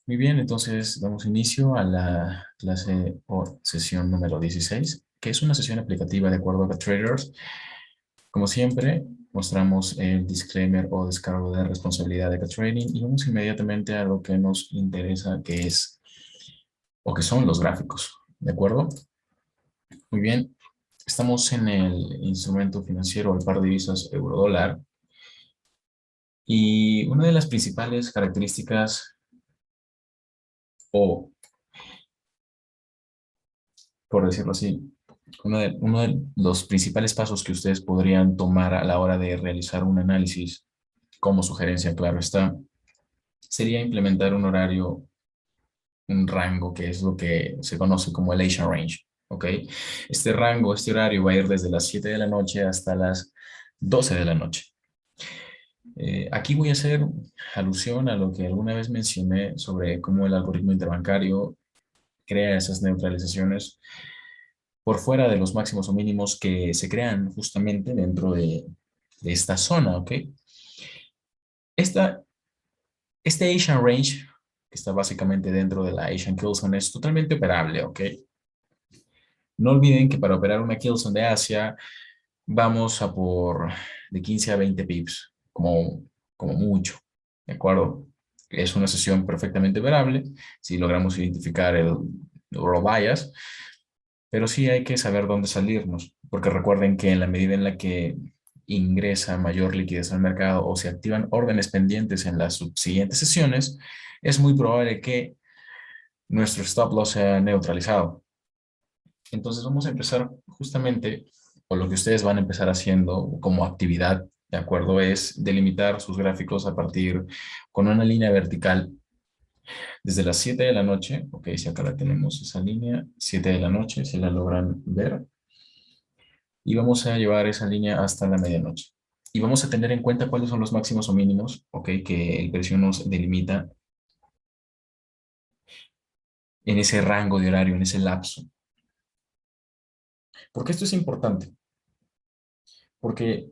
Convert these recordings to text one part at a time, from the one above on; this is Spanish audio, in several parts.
Muy bien, entonces damos inicio a la clase o sesión número 16, que es una sesión aplicativa de acuerdo a Traders. Como siempre, mostramos el disclaimer o descargo de responsabilidad de trading y vamos inmediatamente a lo que nos interesa, que es o que son los gráficos. ¿De acuerdo? Muy bien, estamos en el instrumento financiero al par de divisas euro-dólar y una de las principales características o, por decirlo así, uno de los principales pasos que ustedes podrían tomar a la hora de realizar un análisis, como sugerencia, claro está, sería implementar un horario, un rango, que es lo que se conoce como el Asian Range, ¿ok? Este rango, este horario va a ir desde las 7 de la noche hasta las 12 de la noche. Aquí voy a hacer alusión a lo que alguna vez mencioné sobre cómo el algoritmo interbancario crea esas neutralizaciones por fuera de los máximos o mínimos que se crean justamente dentro de esta zona, ¿ok? Esta, este Asian Range, que está básicamente dentro de la Asian Kill Zone, es totalmente operable, ¿ok? No olviden que para operar una Kill Zone de Asia, vamos a por de 15 a 20 pips, como mucho, ¿de acuerdo? Es una sesión perfectamente operable si logramos identificar el Euro Bias, pero sí hay que saber dónde salirnos, porque recuerden que en la medida en la que ingresa mayor liquidez al mercado o se activan órdenes pendientes en las subsiguientes sesiones, es muy probable que nuestro stop loss sea neutralizado. Entonces vamos a empezar justamente, o lo que ustedes van a empezar haciendo como actividad, ¿de acuerdo? Es delimitar sus gráficos a partir con una línea vertical desde las 7 de la noche, ok, si acá la tenemos esa línea, 7 de la noche, si la logran ver, y vamos a llevar esa línea hasta la medianoche. Y vamos a tener en cuenta cuáles son los máximos o mínimos, ok, que el precio nos delimita en ese rango de horario, en ese lapso. ¿Por qué esto es importante? Porque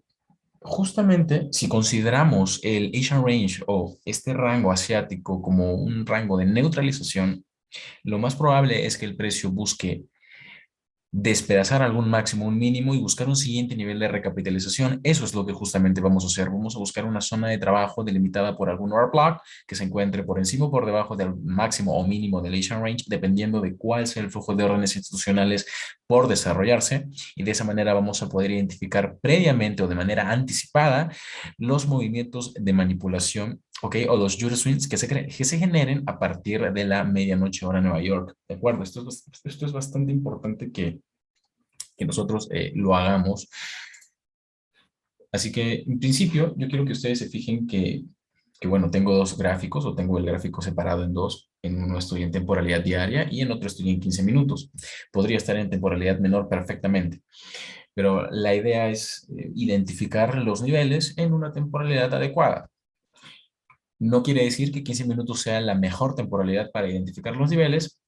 justamente si consideramos el Asian Range o este rango asiático como un rango de neutralización, lo más probable es que el precio busque despedazar algún máximo, un mínimo y buscar un siguiente nivel de recapitalización. Eso es lo que justamente vamos a hacer. Vamos a buscar una zona de trabajo delimitada por algún order block que se encuentre por encima o por debajo del máximo o mínimo del Asian Range, dependiendo de cuál sea el flujo de órdenes institucionales por desarrollarse. Y de esa manera vamos a poder identificar previamente o de manera anticipada los movimientos de manipulación, ¿ok? O los Judo Swings que se generen a partir de la medianoche hora Nueva York. ¿De acuerdo? Esto es bastante importante que nosotros lo hagamos. Así que, en principio, yo quiero que ustedes se fijen que, bueno, tengo dos gráficos o tengo el gráfico separado en dos. En uno estoy en temporalidad diaria y en otro estoy en 15 minutos. Podría estar en temporalidad menor perfectamente, pero la idea es identificar los niveles en una temporalidad adecuada. No quiere decir que 15 minutos sea la mejor temporalidad para identificar los niveles,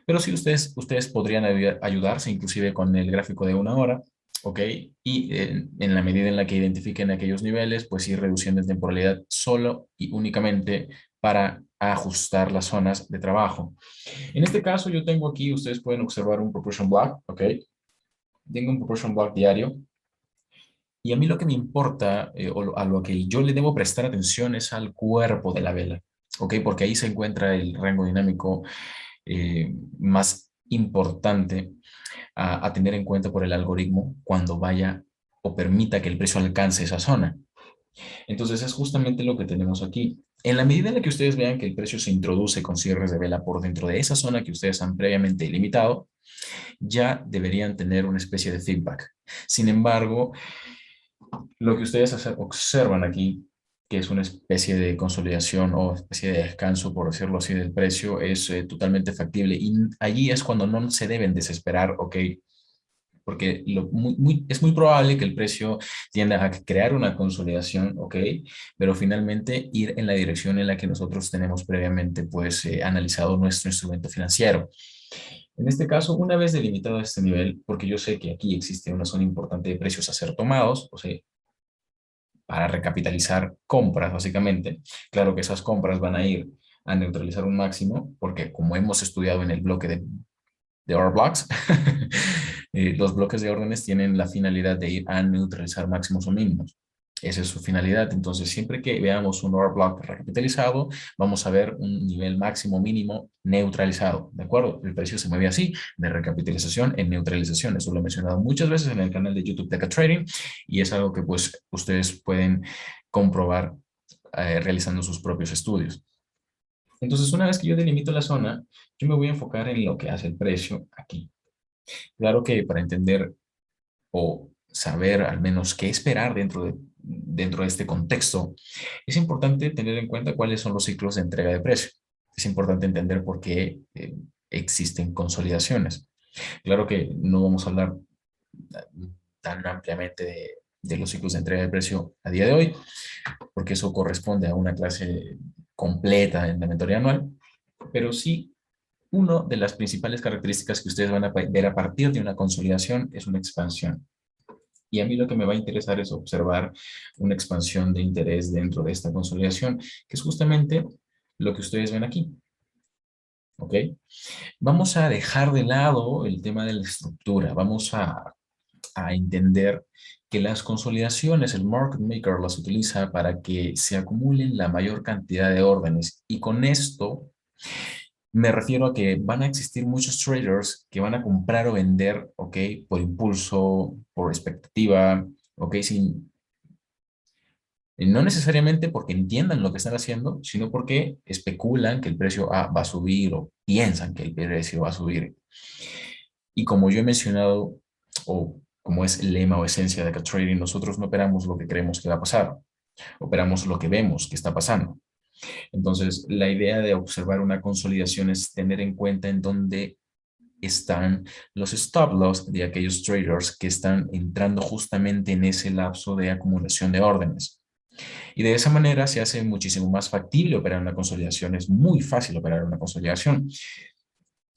pero sí ustedes podrían ayudarse inclusive con el gráfico de una hora, ¿ok? Y en la medida en la que identifiquen aquellos niveles, pues ir reduciendo en temporalidad solo y únicamente para ajustar las zonas de trabajo. En este caso yo tengo aquí, ustedes pueden observar un proportion block, ¿ok? Tengo un proportion block diario. Y a mí lo que me importa a lo que yo le debo prestar atención es al cuerpo de la vela, ¿ok? Porque ahí se encuentra el rango dinámico más importante a tener en cuenta por el algoritmo cuando vaya o permita que el precio alcance esa zona. Entonces es justamente lo que tenemos aquí. En la medida en la que ustedes vean que el precio se introduce con cierres de vela por dentro de esa zona que ustedes han previamente limitado, ya deberían tener una especie de feedback. Sin embargo, lo que ustedes observan aquí, que es una especie de consolidación o especie de descanso, por decirlo así, del precio, es totalmente factible. Y allí es cuando no se deben desesperar, ¿ok? Porque es muy probable que el precio tienda a crear una consolidación, ¿ok? Pero finalmente ir en la dirección en la que nosotros tenemos previamente, pues, analizado nuestro instrumento financiero. En este caso, una vez delimitado este nivel, porque yo sé que aquí existe una zona importante de precios a ser tomados, o sea, para recapitalizar compras, básicamente. Claro que esas compras van a ir a neutralizar un máximo, porque como hemos estudiado en el bloque de order blocks, los bloques de órdenes tienen la finalidad de ir a neutralizar máximos o mínimos. Esa es su finalidad. Entonces, siempre que veamos un order block recapitalizado, vamos a ver un nivel máximo mínimo neutralizado. ¿De acuerdo? El precio se mueve así, de recapitalización en neutralización. Eso lo he mencionado muchas veces en el canal de YouTube de Trading y es algo que pues ustedes pueden comprobar realizando sus propios estudios. Entonces, una vez que yo delimito la zona, yo me voy a enfocar en lo que hace el precio aquí. Claro que para entender o saber al menos qué esperar dentro de este contexto, es importante tener en cuenta cuáles son los ciclos de entrega de precio. Es importante entender por qué existen consolidaciones. Claro que no vamos a hablar tan ampliamente de los ciclos de entrega de precio a día de hoy, porque eso corresponde a una clase completa en la mentoría anual, pero sí una de las principales características que ustedes van a ver a partir de una consolidación es una expansión. Y a mí lo que me va a interesar es observar una expansión de interés dentro de esta consolidación, que es justamente lo que ustedes ven aquí. ¿Ok? Vamos a dejar de lado el tema de la estructura. Vamos a entender que las consolidaciones, el market maker las utiliza para que se acumulen la mayor cantidad de órdenes. Y con esto me refiero a que van a existir muchos traders que van a comprar o vender, ¿ok? Por impulso, por expectativa, ¿ok? Sin, no necesariamente porque entiendan lo que están haciendo, sino porque especulan que el precio va a subir o piensan que el precio va a subir. Y como yo he mencionado, o como es el lema o esencia de que trading, nosotros no operamos lo que creemos que va a pasar, operamos lo que vemos que está pasando. Entonces, la idea de observar una consolidación es tener en cuenta en dónde están los stop loss de aquellos traders que están entrando justamente en ese lapso de acumulación de órdenes. Y de esa manera se hace muchísimo más factible operar una consolidación. Es muy fácil operar una consolidación.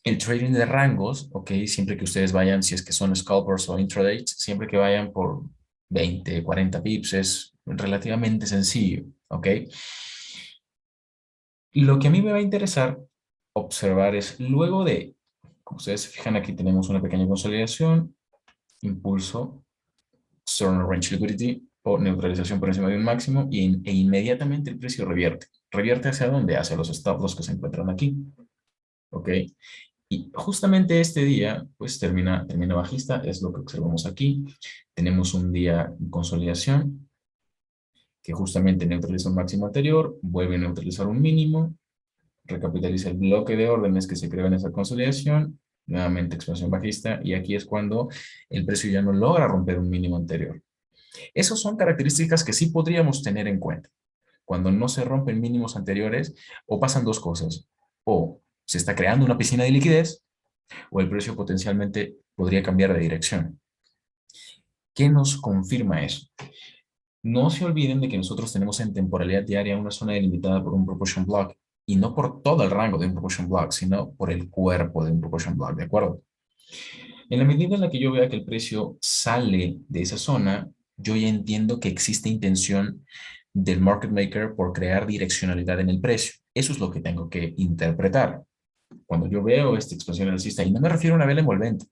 El trading de rangos, ok, siempre que ustedes vayan, si es que son scalpers o intradate, siempre que vayan por 20, 40 pips es relativamente sencillo, ok. Lo que a mí me va a interesar observar es luego de, como ustedes se fijan aquí tenemos una pequeña consolidación, impulso, External Range Liquidity o neutralización por encima de un máximo e inmediatamente el precio revierte. ¿Revierte hacia dónde? Hacia los stop loss que se encuentran aquí. ¿Ok? Y justamente este día, pues termina bajista, es lo que observamos aquí. Tenemos un día en consolidación que justamente neutraliza un máximo anterior, vuelve a neutralizar un mínimo, recapitaliza el bloque de órdenes que se creó en esa consolidación, nuevamente expansión bajista, y aquí es cuando el precio ya no logra romper un mínimo anterior. Esas son características que sí podríamos tener en cuenta. Cuando no se rompen mínimos anteriores, o pasan dos cosas, o se está creando una piscina de liquidez, o el precio potencialmente podría cambiar de dirección. ¿Qué nos confirma eso? No se olviden de que nosotros tenemos en temporalidad diaria una zona delimitada por un proportion block, y no por todo el rango de un proportion block, sino por el cuerpo de un proportion block, ¿de acuerdo? En la medida en la que yo vea que el precio sale de esa zona, yo ya entiendo que existe intención del market maker por crear direccionalidad en el precio. Eso es lo que tengo que interpretar. Cuando yo veo esta expansión alcista, y no me refiero a una vela envolvente,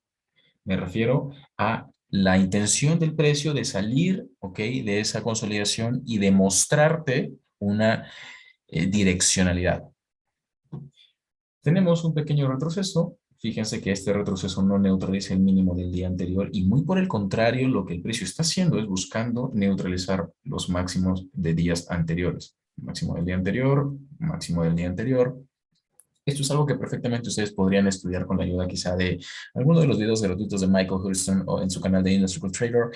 me refiero a la intención del precio de salir, ¿ok? De esa consolidación y demostrarte una direccionalidad. Tenemos un pequeño retroceso. Fíjense que este retroceso no neutraliza el mínimo del día anterior y muy por el contrario, lo que el precio está haciendo es buscando neutralizar los máximos de días anteriores. Máximo del día anterior, máximo del día anterior. Esto es algo que perfectamente ustedes podrían estudiar con la ayuda quizá de alguno de los videos gratuitos de Michael Hurston o en su canal de Industrial Trader,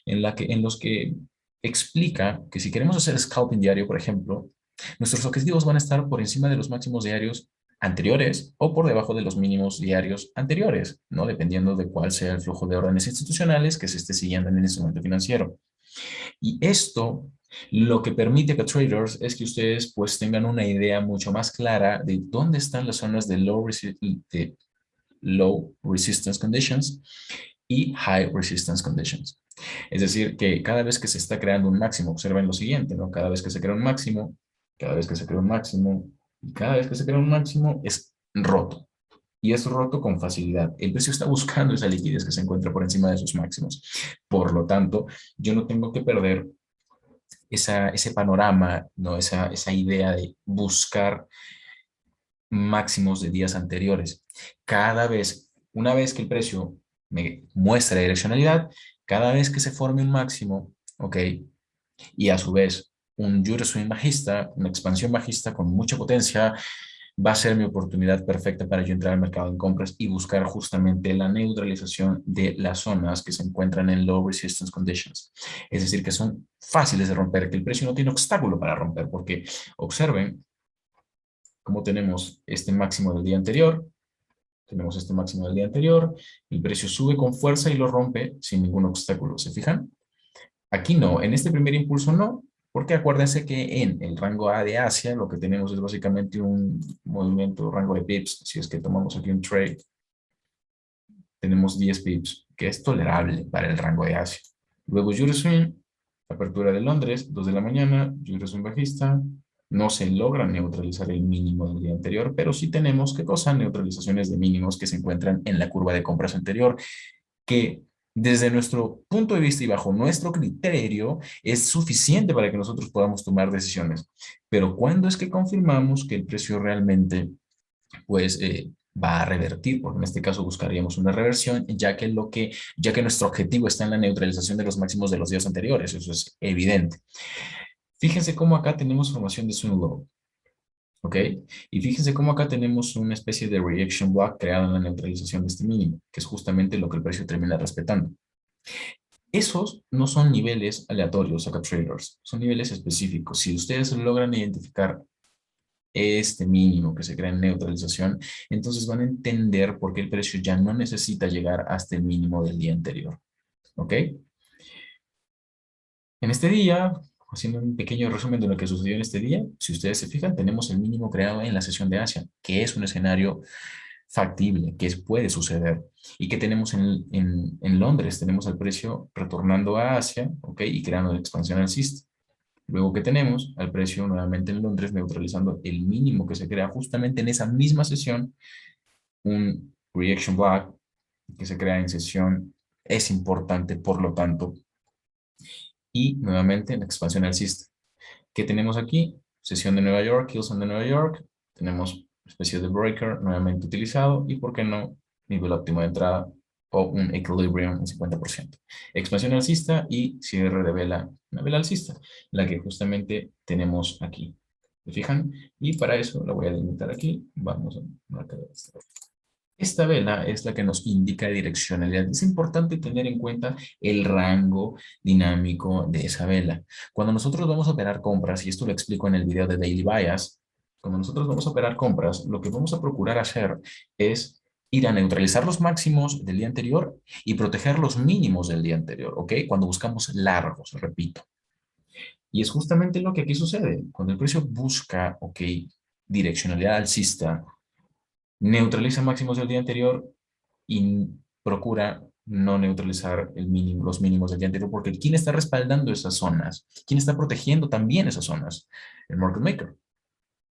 en los que explica que si queremos hacer scalping diario, por ejemplo, nuestros objetivos van a estar por encima de los máximos diarios anteriores o por debajo de los mínimos diarios anteriores, ¿no? Dependiendo de cuál sea el flujo de órdenes institucionales que se esté siguiendo en el instrumento financiero. Y esto lo que permite que traders es que ustedes pues tengan una idea mucho más clara de dónde están las zonas de low resistance conditions y high resistance conditions. Es decir, que cada vez que se está creando un máximo, observen lo siguiente, ¿no? Cada vez que se crea un máximo, cada vez que se crea un máximo, Y cada vez que se crea un máximo es roto. Y es roto con facilidad. El precio está buscando esa liquidez que se encuentra por encima de sus máximos. Por lo tanto, yo no tengo que perder ese panorama, ¿no? Esa idea de buscar máximos de días anteriores. Una vez que el precio me muestra direccionalidad, cada vez que se forme un máximo, ¿ok? Y a su vez un Euro Swing bajista, una expansión bajista con mucha potencia, va a ser mi oportunidad perfecta para yo entrar al mercado en compras y buscar justamente la neutralización de las zonas que se encuentran en low resistance conditions. Es decir, que son fáciles de romper, que el precio no tiene obstáculo para romper, porque observen cómo tenemos este máximo del día anterior, tenemos este máximo del día anterior, el precio sube con fuerza y lo rompe sin ningún obstáculo. ¿Se fijan? Aquí no, en este primer impulso no, porque acuérdense que en el rango A de Asia lo que tenemos es básicamente un movimiento, rango de pips. Si es que tomamos aquí un trade, tenemos 10 pips, que es tolerable para el rango de Asia. Luego Euroswing, apertura de Londres, 2 de la mañana, Euroswing bajista. No se logra neutralizar el mínimo del día anterior, pero sí tenemos, ¿qué cosa? Neutralizaciones de mínimos que se encuentran en la curva de compras anterior, que desde nuestro punto de vista y bajo nuestro criterio es suficiente para que nosotros podamos tomar decisiones. Pero ¿cuándo es que confirmamos que el precio realmente pues va a revertir? Porque en este caso buscaríamos una reversión, ya que nuestro objetivo está en la neutralización de los máximos de los días anteriores, eso es evidente. Fíjense cómo acá tenemos formación de swing low, ¿ok? Y fíjense cómo acá tenemos una especie de reaction block creada en la neutralización de este mínimo, que es justamente lo que el precio termina respetando. Esos no son niveles aleatorios acá traders, son niveles específicos. Si ustedes logran identificar este mínimo que se crea en neutralización, entonces van a entender por qué el precio ya no necesita llegar hasta el mínimo del día anterior. ¿Ok? En este día, haciendo un pequeño resumen de lo que sucedió en este día, si ustedes se fijan, tenemos el mínimo creado en la sesión de Asia, que es un escenario factible, puede suceder, y que tenemos en Londres, tenemos al precio retornando a Asia, ¿ok? Y creando la expansión alcista. Luego que tenemos al precio nuevamente en Londres neutralizando el mínimo que se crea justamente en esa misma sesión, un reaction block que se crea en sesión es importante, por lo tanto, y nuevamente la expansión alcista. ¿Qué tenemos aquí? Sesión de Nueva York, Hilson de Nueva York, tenemos especie de breaker nuevamente utilizado y, ¿por qué no?, nivel óptimo de entrada o un equilibrium en 50%. Expansión alcista y cierre de vela, una vela alcista, la que justamente tenemos aquí. ¿Se fijan? Y para eso la voy a delimitar aquí. Vamos a marcar esta. Esta vela es la que nos indica direccionalidad. Es importante tener en cuenta el rango dinámico de esa vela. Cuando nosotros vamos a operar compras, y esto lo explico en el video de Daily Bias, cuando nosotros vamos a operar compras, lo que vamos a procurar hacer es ir a neutralizar los máximos del día anterior y proteger los mínimos del día anterior, ¿ok? Cuando buscamos largos, repito. Y es justamente lo que aquí sucede. Cuando el precio busca, ¿ok?, direccionalidad alcista, neutraliza máximos del día anterior y procura no neutralizar los mínimos del día anterior, porque ¿quién está respaldando esas zonas? ¿Quién está protegiendo también esas zonas? El market maker.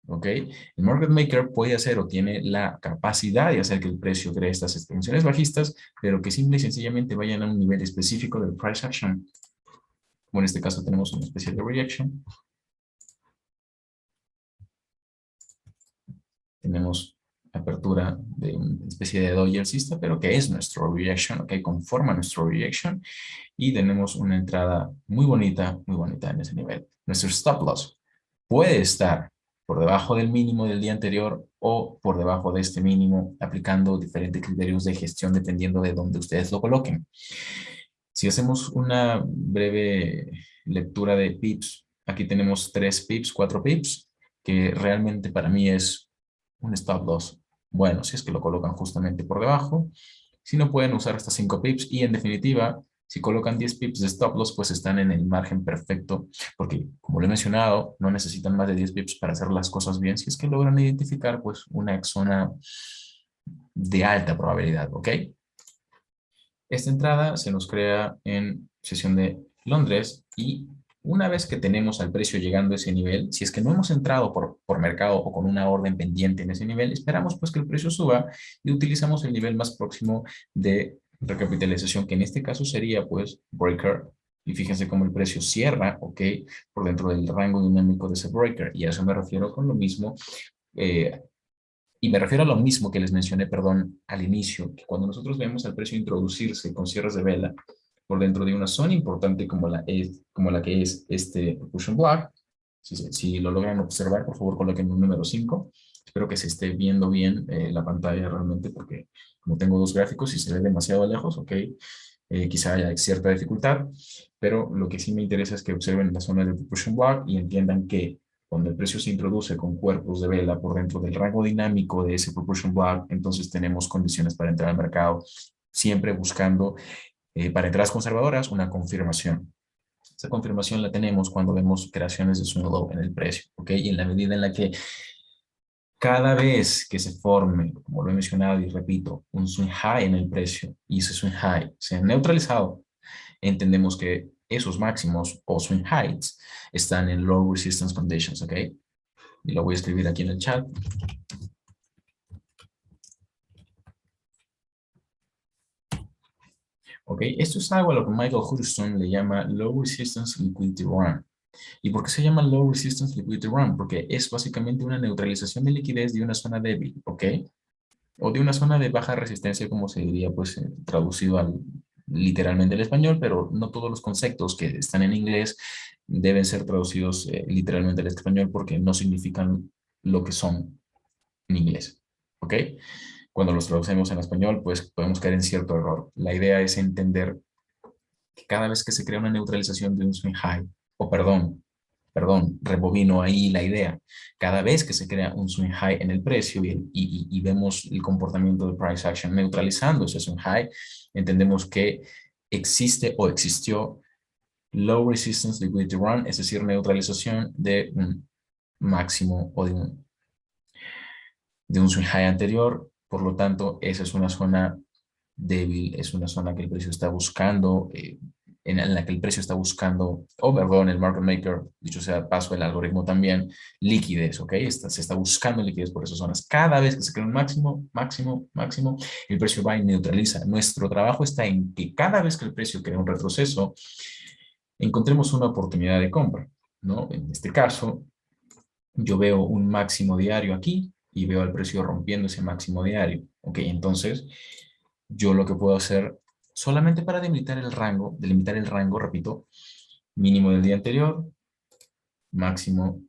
¿Ok? El market maker puede hacer o tiene la capacidad de hacer que el precio cree estas extensiones bajistas, pero que simple y sencillamente vayan a un nivel específico del price action. Como en este caso tenemos una especie de reaction. Tenemos apertura de una especie de doji alcista, pero que es nuestro reaction, que conforma nuestro reaction, y tenemos una entrada muy bonita en ese nivel. Nuestro stop loss puede estar por debajo del mínimo del día anterior o por debajo de este mínimo, aplicando diferentes criterios de gestión dependiendo de dónde ustedes lo coloquen. Si hacemos una breve lectura de pips, aquí tenemos 3 pips, 4 pips, que realmente para mí es un stop loss. Bueno, si es que lo colocan justamente por debajo, si no pueden usar hasta 5 pips y en definitiva, si colocan 10 pips de stop loss, pues están en el margen perfecto, porque como lo he mencionado, no necesitan más de 10 pips para hacer las cosas bien, si es que logran identificar pues una zona de alta probabilidad, ¿ok? Esta entrada se nos crea en sesión de Londres y Una vez que tenemos al precio llegando a ese nivel, si es que no hemos entrado por mercado o con una orden pendiente en ese nivel, esperamos pues que el precio suba y utilizamos el nivel más próximo de recapitalización, que en este caso sería pues breaker. Y fíjense cómo el precio cierra, ¿ok? Por dentro del rango dinámico de ese breaker. Y a eso me refiero con lo mismo. eh, y me refiero a lo mismo que les mencioné, perdón, al inicio, que cuando nosotros vemos al precio introducirse con cierres de vela por dentro de una zona importante como la que es este Propulsion Block, si lo logran observar, por favor coloquen un número 5. Espero que se esté viendo bien la pantalla realmente, porque como tengo dos gráficos y se ve demasiado lejos, ok, quizá haya cierta dificultad, pero lo que sí me interesa es que observen la zona del Propulsion Block y entiendan que cuando el precio se introduce con cuerpos de vela por dentro del rango dinámico de ese Propulsion Block, entonces tenemos condiciones para entrar al mercado, siempre buscando para entradas conservadoras una confirmación. Esa confirmación la tenemos cuando vemos creaciones de swing low en el precio, ¿ok? Y en la medida en la que cada vez que se forme, como lo he mencionado y repito, un swing high en el precio y ese swing high se ha neutralizado, entendemos que esos máximos o swing highs están en low resistance conditions, ¿ok? Y lo voy a escribir aquí en el chat. ¿Ok? Esto es algo a lo que Michael Hudson le llama low resistance liquidity run. ¿Y por qué se llama low resistance liquidity run? Porque es básicamente una neutralización de liquidez de una zona débil, ¿ok? O de una zona de baja resistencia, como se diría, pues traducido literalmente al español, pero no todos los conceptos que están en inglés deben ser traducidos literalmente al español porque no significan lo que son en inglés, ¿ok? Cuando los traducimos en español, pues podemos caer en cierto error. La idea es entender que cada vez que se crea una neutralización de un swing high, o rebobino ahí la idea. Cada vez que se crea un swing high en el precio y vemos el comportamiento de price action neutralizando ese swing high, entendemos que existe o existió low resistance liquidity run, es decir, neutralización de un máximo o de un swing high anterior. Por lo tanto, esa es una zona débil, es una zona que el precio está buscando, en la que el precio está buscando, o perdón, el market maker, dicho sea de paso, el algoritmo también, liquidez, ¿ok? Se está buscando liquidez por esas zonas. Cada vez que se crea un máximo, máximo, máximo, el precio va y neutraliza. Nuestro trabajo está en que cada vez que el precio crea un retroceso, encontremos una oportunidad de compra, ¿no? En este caso, yo veo un máximo diario aquí y veo el precio rompiendo ese máximo diario, ¿ok? Entonces, yo lo que puedo hacer solamente para delimitar el rango, repito, mínimo del día anterior, máximo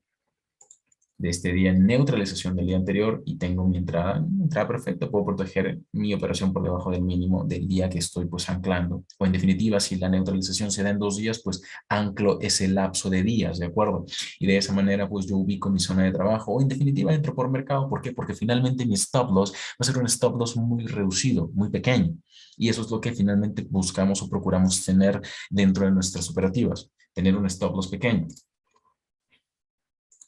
de este día, neutralización del día anterior y tengo mi entrada perfecta, puedo proteger mi operación por debajo del mínimo del día que estoy pues anclando. O en definitiva, si la neutralización se da en 2 días, pues anclo ese lapso de días, ¿de acuerdo? Y de esa manera pues yo ubico mi zona de trabajo o en definitiva entro por mercado. ¿Por qué? Porque finalmente mi stop loss va a ser un stop loss muy reducido, muy pequeño. Y eso es lo que finalmente buscamos o procuramos tener dentro de nuestras operativas, tener un stop loss pequeño.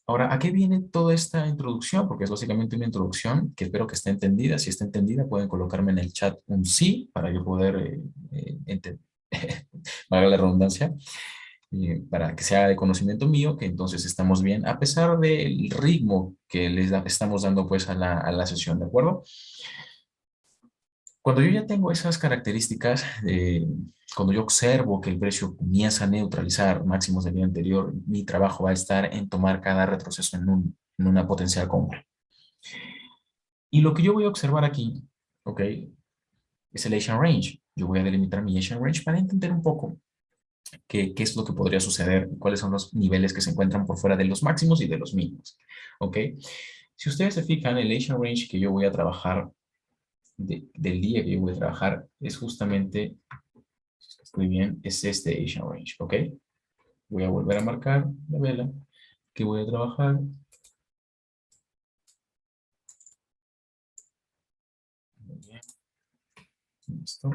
Ahora, ¿a qué viene toda esta introducción? Porque es básicamente una introducción que espero que esté entendida. Si está entendida, pueden colocarme en el chat un sí para yo poder valga la redundancia, para que sea de conocimiento mío, que entonces estamos bien, a pesar del ritmo que estamos dando pues a la sesión, ¿de acuerdo? Cuando yo ya tengo esas características, cuando yo observo que el precio comienza a neutralizar máximos del día anterior, mi trabajo va a estar en tomar cada retroceso en una potencial compra. Y lo que yo voy a observar aquí, ¿ok? Es el Asian Range. Yo voy a delimitar mi Asian Range para entender un poco qué es lo que podría suceder, cuáles son los niveles que se encuentran por fuera de los máximos y de los mínimos, ¿ok? Si ustedes se fijan, el Asian Range que yo voy a trabajar, del día que yo voy a trabajar, es justamente, muy bien, es este Asian Range, ¿ok? Voy a volver a marcar la vela que voy a trabajar. Muy bien, listo.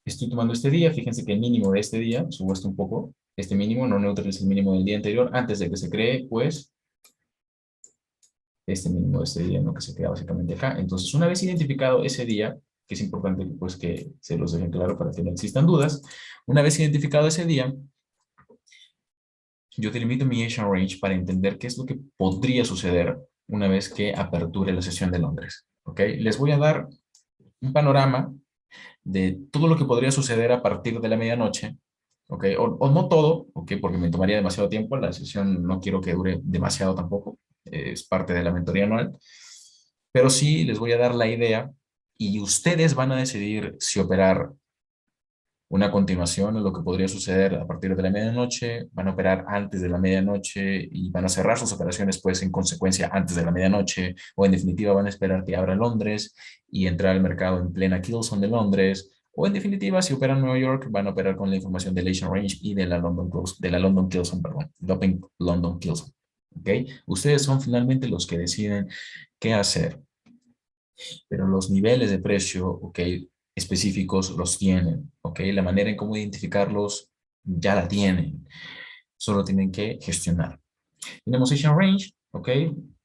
Estoy tomando este día, fíjense que el mínimo de este día, subo esto un poco, este mínimo no neutraliza el mínimo del día anterior, antes de que se cree, pues, este mínimo de este día, ¿no? Que se crea básicamente acá. Entonces, una vez identificado ese día, que es importante pues que se los dejen claro para que no existan dudas, una vez identificado ese día, yo delimito mi Asian Range para entender qué es lo que podría suceder una vez que aperture la sesión de Londres. ¿Ok? Les voy a dar un panorama de todo lo que podría suceder a partir de la medianoche. ¿Ok? O no todo, ¿ok? Porque me tomaría demasiado tiempo. La sesión no quiero que dure demasiado tampoco. Es parte de la mentoría anual. Pero sí les voy a dar la idea y ustedes van a decidir si operar una continuación de lo que podría suceder a partir de la medianoche, van a operar antes de la medianoche y van a cerrar sus operaciones pues en consecuencia antes de la medianoche o en definitiva van a esperar que abra Londres y entrar al mercado en plena Kilson de Londres o en definitiva si operan en Nueva York van a operar con la información del Asian Range y de la London Kilson, perdón, London Kilson. ¿Ok? Ustedes son finalmente los que deciden qué hacer pero los niveles de precio, ok, específicos los tienen, ok, la manera en cómo identificarlos ya la tienen, solo tienen que gestionar. Tenemos Asian Range, ok,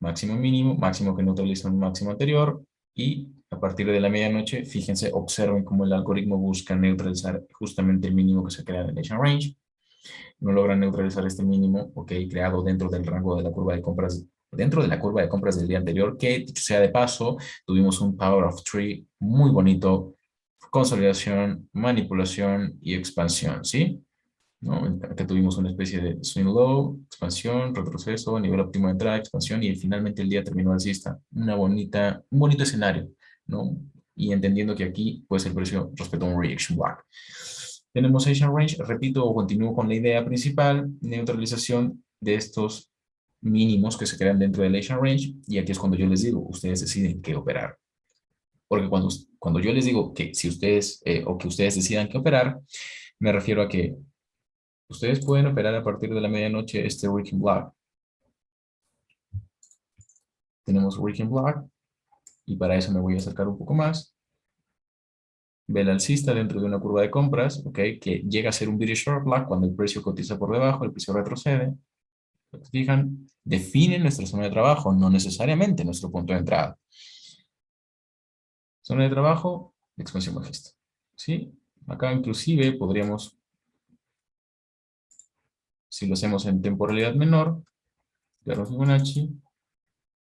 máximo mínimo, máximo que neutraliza un máximo anterior y a partir de la medianoche, fíjense, observen cómo el algoritmo busca neutralizar justamente el mínimo que se crea en el Asian Range no logran neutralizar este mínimo, ok, creado dentro del rango de la curva de compras, dentro de la curva de compras del día anterior, que dicho sea de paso, tuvimos un Power of Three muy bonito, consolidación, manipulación y expansión, ¿sí? ¿No? Acá tuvimos una especie de swing low, expansión, retroceso, nivel óptimo de entrada, expansión y finalmente el día terminó alcista. Un bonito escenario, ¿no? Y entendiendo que aquí, pues el precio respetó un reaction block. Tenemos Asian Range, repito o continúo con la idea principal, neutralización de estos mínimos que se crean dentro del Asian Range y aquí es cuando yo les digo, ustedes deciden qué operar. Porque cuando yo les digo que si ustedes o que ustedes decidan qué operar, me refiero a que ustedes pueden operar a partir de la medianoche este Weekend Block. Tenemos Weekend Block y para eso me voy a acercar un poco más. Ve el alcista dentro de una curva de compras, ¿ok? Que llega a ser un bearish short block cuando el precio cotiza por debajo, el precio retrocede. ¿Se fijan? Define nuestra zona de trabajo, no necesariamente nuestro punto de entrada. Zona de trabajo, expansión bajista. ¿Sí? Acá inclusive podríamos, si lo hacemos en temporalidad menor, claro, Fibonacci,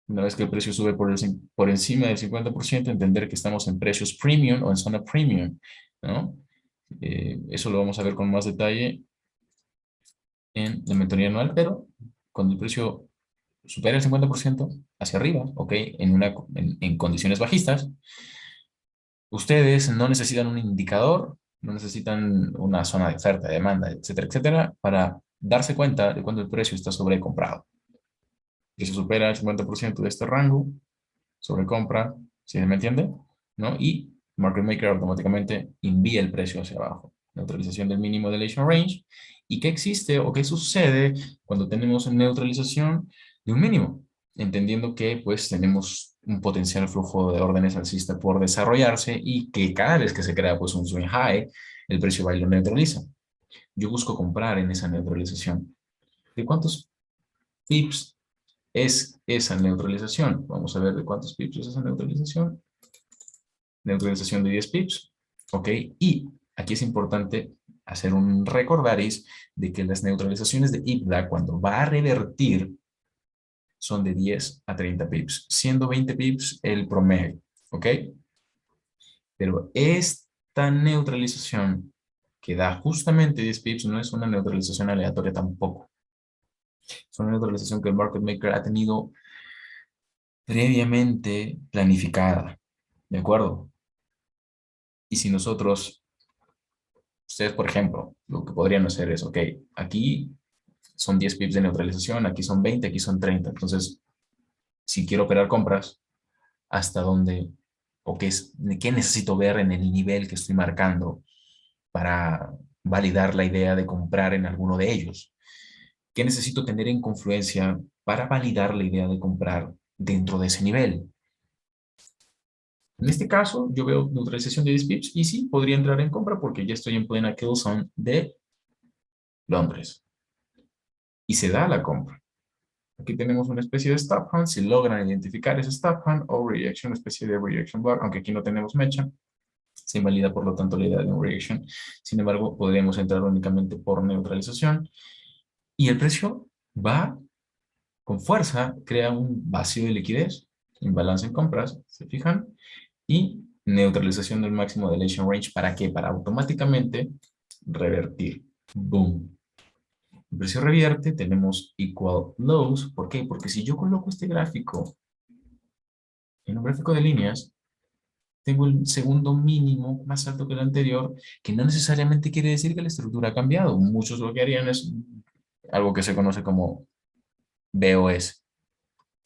una vez que el precio sube por encima del 50%, entender que estamos en precios premium o en zona premium, ¿no? Eso lo vamos a ver con más detalle en la mentoría anual, pero cuando el precio supera el 50% hacia arriba, ¿ok? En condiciones bajistas, ustedes no necesitan un indicador, no necesitan una zona de oferta, de demanda, etcétera, etcétera, para darse cuenta de cuando el precio está sobrecomprado. Que se supera el 50% de este rango, sobrecompra, ¿sí me entiende? ¿No? Y Market Maker automáticamente envía el precio hacia abajo. Neutralización del mínimo del Asian Range. ¿Y qué existe o qué sucede cuando tenemos neutralización de un mínimo? Entendiendo que pues tenemos un potencial flujo de órdenes alcista por desarrollarse y que cada vez que se crea pues un swing high, el precio va y lo neutraliza. Yo busco comprar en esa neutralización. ¿De cuántos pips es esa neutralización? Vamos a ver de cuántos pips es esa neutralización. Neutralización de 10 pips. ¿Ok? Y aquí es importante hacer un recordaris de que las neutralizaciones de IPDA cuando va a revertir son de 10 a 30 pips, siendo 20 pips el promedio. ¿Ok? Pero esta neutralización que da justamente 10 pips no es una neutralización aleatoria tampoco. Es una neutralización que el market maker ha tenido previamente planificada. ¿De acuerdo? Y si nosotros, ustedes por ejemplo, lo que podrían hacer es, ok, aquí son 10 pips de neutralización, aquí son 20, aquí son 30. Entonces, si quiero operar compras, ¿hasta dónde o qué necesito ver en el nivel que estoy marcando para validar la idea de comprar en alguno de ellos? ¿Qué necesito tener en confluencia para validar la idea de comprar dentro de ese nivel? En este caso, yo veo neutralización de 10 pips y sí, podría entrar en compra porque ya estoy en plena kill zone de Londres. Y se da la compra. Aquí tenemos una especie de stop hunt. Si logran identificar ese stop hunt o reaction, una especie de reaction block, aunque aquí no tenemos mecha, se invalida por lo tanto la idea de un reaction. Sin embargo, podríamos entrar únicamente por neutralización Y el precio va con fuerza, crea un vacío de liquidez, imbalance en compras, ¿se fijan? Y neutralización del máximo de Asian Range. ¿Para qué? Para automáticamente revertir. Boom. El precio revierte, tenemos equal lows. ¿Por qué? Porque si yo coloco este gráfico en un gráfico de líneas, tengo el segundo mínimo más alto que el anterior, que no necesariamente quiere decir que la estructura ha cambiado. Muchos lo que harían es algo que se conoce como BOS,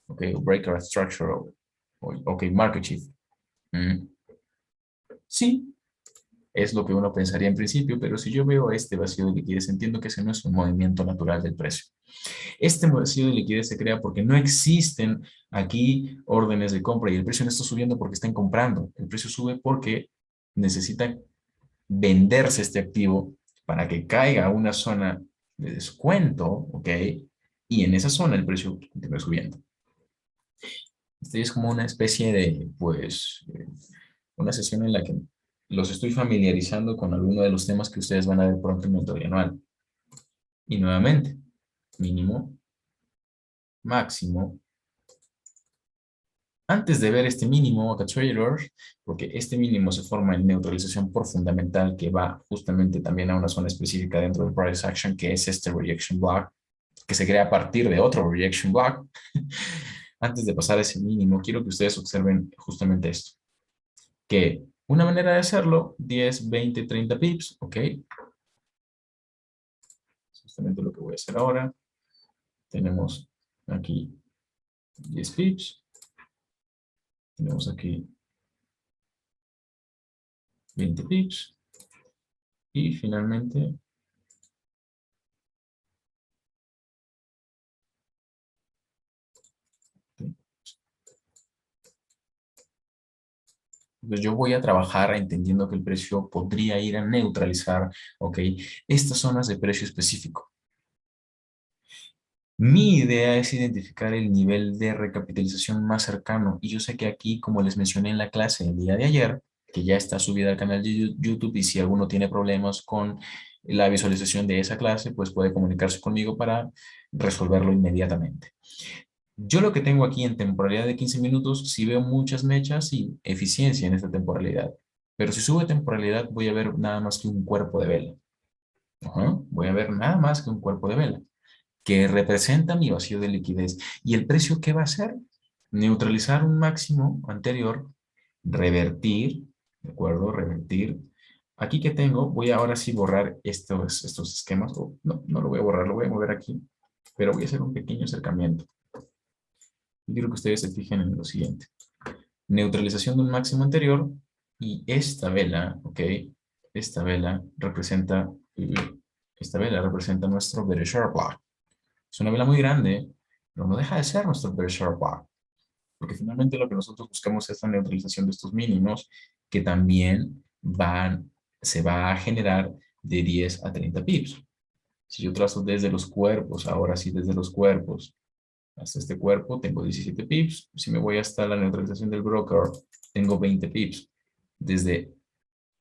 ¿ok? O Breaker Structure, ok, Market Shift. Mm, sí, es lo que uno pensaría en principio, pero si yo veo este vacío de liquidez, entiendo que ese no es un movimiento natural del precio. Este vacío de liquidez se crea porque no existen aquí órdenes de compra y el precio no está subiendo porque están comprando. El precio sube porque necesita venderse este activo para que caiga a una zona de descuento, ¿ok? Y en esa zona el precio continúa subiendo. Este es como una especie de, pues, una sesión en la que los estoy familiarizando con alguno de los temas que ustedes van a ver pronto en mi tutorial anual. Y nuevamente, mínimo, máximo. Antes de ver este mínimo acá trader, porque este mínimo se forma en neutralización por fundamental que va justamente también a una zona específica dentro del price action, que es este rejection block, que se crea a partir de otro rejection block. Antes de pasar a ese mínimo, quiero que ustedes observen justamente esto, que una manera de hacerlo, 10, 20, 30 pips, ¿ok? Es justamente lo que voy a hacer ahora. Tenemos aquí 10 pips, tenemos aquí 20 pips, y finalmente, pues yo voy a trabajar entendiendo que el precio podría ir a neutralizar, ¿ok? Estas zonas de precio específico. Mi idea es identificar el nivel de recapitalización más cercano y yo sé que aquí, como les mencioné en la clase el día de ayer, que ya está subida al canal de YouTube y si alguno tiene problemas con la visualización de esa clase, pues puede comunicarse conmigo para resolverlo inmediatamente. Yo lo que tengo aquí en temporalidad de 15 minutos, sí veo muchas mechas y eficiencia en esta temporalidad. Pero si sube temporalidad, voy a ver nada más que un cuerpo de vela. Ajá, voy a ver nada más que un cuerpo de vela que representa mi vacío de liquidez. ¿Y el precio qué va a hacer? Neutralizar un máximo anterior, revertir, ¿de acuerdo? Revertir. Aquí que tengo, voy a ahora sí borrar estos esquemas. No, no lo voy a borrar, lo voy a mover aquí, pero voy a hacer un pequeño acercamiento. Y quiero que ustedes se fijen en lo siguiente. Neutralización de un máximo anterior y esta vela, ¿ok? Esta vela representa, esta vela representa nuestro bearish block. Es una vela muy grande, pero no deja de ser nuestro bearish block, porque finalmente lo que nosotros buscamos es la neutralización de estos mínimos que también se va a generar de 10 a 30 pips. Si yo trazo desde los cuerpos, ahora sí desde los cuerpos, hasta este cuerpo tengo 17 pips. Si me voy hasta la neutralización del broker, tengo 20 pips desde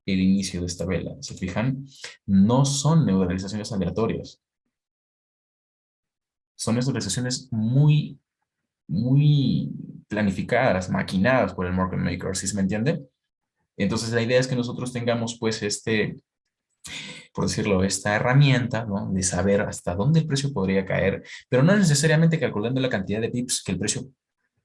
el inicio de esta vela. ¿Se fijan? No son neutralizaciones aleatorias. Son neutralizaciones muy planificadas, maquinadas por el market maker, ¿sí se me entiende? Entonces la idea es que nosotros tengamos pues por decirlo, esta herramienta, ¿no? De saber hasta dónde el precio podría caer, pero no necesariamente calculando la cantidad de pips que el precio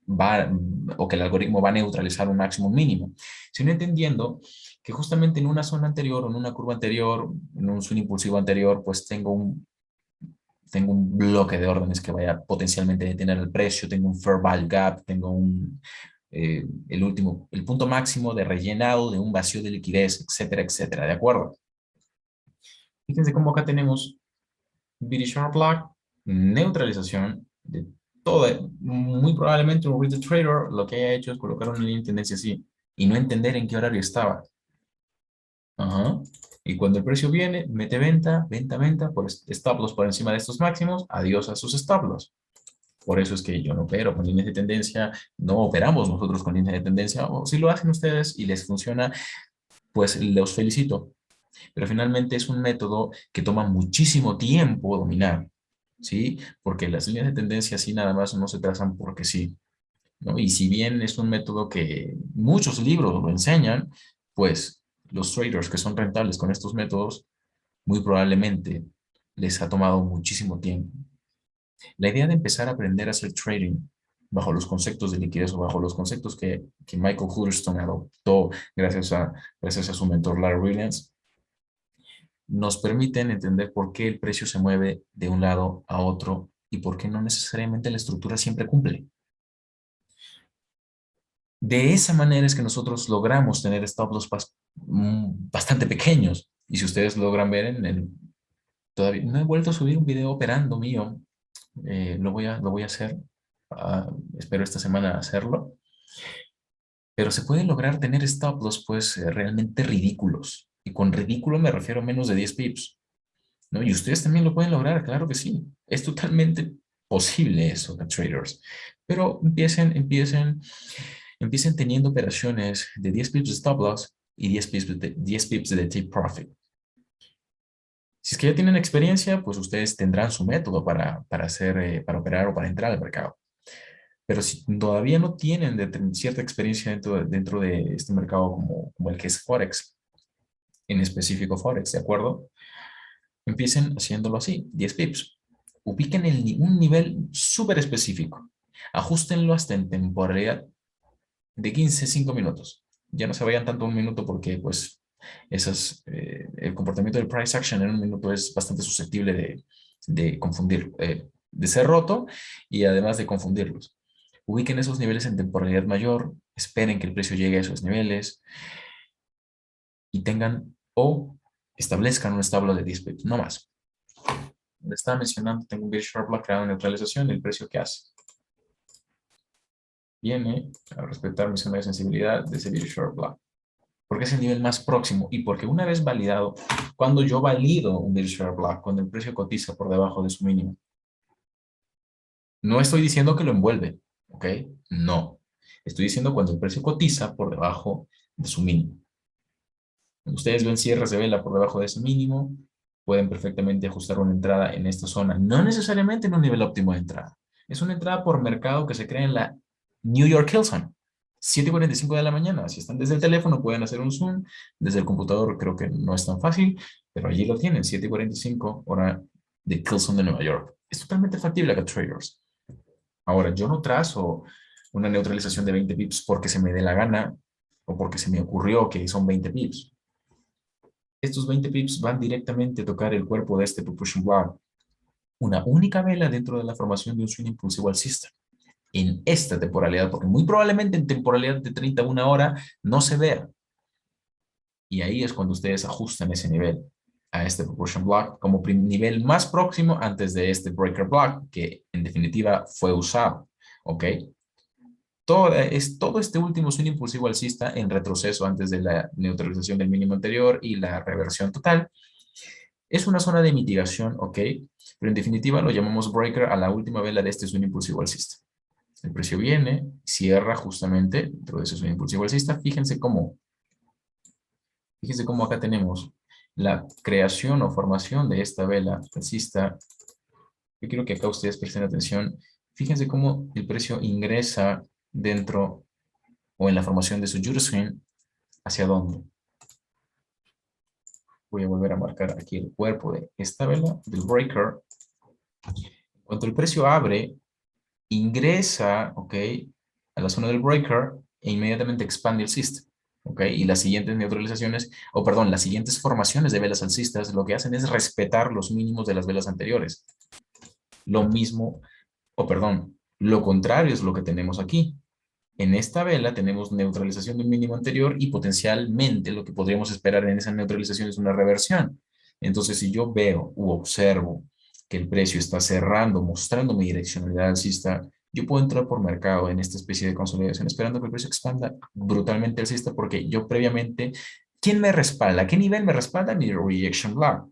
va o que el algoritmo va a neutralizar un máximo mínimo, sino entendiendo que justamente en una zona anterior o en una curva anterior, en un swing impulsivo anterior, pues tengo un bloque de órdenes que vaya potencialmente a detener el precio, tengo un fair value gap, tengo el punto máximo de rellenado de un vacío de liquidez, etcétera, etcétera, ¿de acuerdo? Fíjense cómo acá tenemos BD Sharp Block, neutralización de todo. Muy probablemente un retail trader lo que haya hecho es colocar una línea de tendencia así y no entender en qué horario estaba. Ajá. Y cuando el precio viene, mete venta, venta, venta, por stop loss por encima de estos máximos, adiós a sus stop loss. Por eso es que yo no opero con líneas de tendencia, no operamos nosotros con líneas de tendencia, o si lo hacen ustedes y les funciona, pues los felicito. Pero finalmente es un método que toma muchísimo tiempo dominar. ¿sí? Porque las líneas de tendencia así nada más no se trazan porque sí, ¿no? Y si bien es un método que muchos libros lo enseñan, pues los traders que son rentables con estos métodos, muy probablemente les ha tomado muchísimo tiempo. La idea de empezar a aprender a hacer trading bajo los conceptos de liquidez o bajo los conceptos que Michael Huddleston adoptó gracias a su mentor Larry Williams, nos permiten entender por qué el precio se mueve de un lado a otro y por qué no necesariamente la estructura siempre cumple. De esa manera es que nosotros logramos tener stop loss bastante pequeños. Y si ustedes logran ver todavía no he vuelto a subir un video operando mío. Lo voy a hacer. Ah, espero esta semana hacerlo. Pero se puede lograr tener stop loss pues realmente ridículos. Y con ridículo me refiero a menos de 10 pips, ¿no? Y ustedes también lo pueden lograr, claro que sí. Es totalmente posible eso, traders. Pero empiecen teniendo operaciones de 10 pips de stop loss y 10 pips de take profit. Si es que ya tienen experiencia, pues ustedes tendrán su método para operar o para entrar al mercado. Pero si todavía no tienen cierta experiencia dentro de este mercado como el que es Forex, en específico Forex, ¿de acuerdo? Empiecen haciéndolo así, 10 pips. Ubiquen un nivel súper específico. Ajustenlo hasta en temporalidad de 15 5 minutos. Ya no se vayan tanto a un minuto porque pues el comportamiento del price action en un minuto es bastante susceptible de confundir, de ser roto y además de confundirlos. Ubiquen esos niveles en temporalidad mayor, esperen que el precio llegue a esos niveles y tengan o establezcan un establo de 10 pips, no más. Le estaba mencionando, tengo un Bearish Sharp Block creado en neutralización, el precio que hace. Viene a respetar mi zona de sensibilidad de ese Bearish Sharp Block. Porque es el nivel más próximo y porque una vez validado, cuando yo valido un Bearish Sharp Block, cuando el precio cotiza por debajo de su mínimo, no estoy diciendo que lo envuelve, ¿ok? No. Estoy diciendo cuando el precio cotiza por debajo de su mínimo. Ustedes ven cierres de vela por debajo de ese mínimo, pueden perfectamente ajustar una entrada en esta zona, no necesariamente en un nivel óptimo de entrada. Es una entrada por mercado que se crea en la New York Hillson, 7:45 de la mañana. Si están desde el teléfono, pueden hacer un zoom. Desde el computador creo que no es tan fácil, pero allí lo tienen, 7:45 hora de Hillson de Nueva York. Es totalmente factible acá, traders. Ahora, yo no trazo una neutralización de 20 pips porque se me dé la gana o porque se me ocurrió que son 20 pips. Estos 20 pips van directamente a tocar el cuerpo de este Propulsion Block, una única vela dentro de la formación de un swing impulsivo alcista. En esta temporalidad, porque muy probablemente en temporalidad de 30 a 1 hora no se vea. Y ahí es cuando ustedes ajustan ese nivel a este Propulsion Block como nivel más próximo antes de este Breaker Block, que en definitiva fue usado. ¿Ok? Todo este último swing impulsivo alcista en retroceso antes de la neutralización del mínimo anterior y la reversión total. Es una zona de mitigación, ¿ok? Pero en definitiva lo llamamos breaker a la última vela de este swing impulsivo alcista. El precio viene, cierra justamente dentro de ese swing impulsivo alcista. Fíjense cómo acá tenemos la creación o formación de esta vela alcista. Yo quiero que acá ustedes presten atención. Fíjense cómo el precio ingresa dentro o en la formación de su Euroswing. ¿Hacia dónde? Voy a volver a marcar aquí el cuerpo de esta vela, del breaker. Cuando el precio abre, ingresa, ¿ok? A la zona del breaker e inmediatamente expande el system, ¿ok? Y las siguientes neutralizaciones, o perdón, las siguientes formaciones de velas alcistas lo que hacen es respetar los mínimos de las velas anteriores. Lo mismo, o perdón, lo contrario es lo que tenemos aquí. En esta vela tenemos neutralización de un mínimo anterior y potencialmente lo que podríamos esperar en esa neutralización es una reversión. Entonces, si yo veo u observo que el precio está cerrando, mostrando mi direccionalidad alcista, yo puedo entrar por mercado en esta especie de consolidación, esperando que el precio expanda brutalmente alcista, porque yo previamente, ¿quién me respalda? ¿Qué nivel me respalda? Mi rejection block.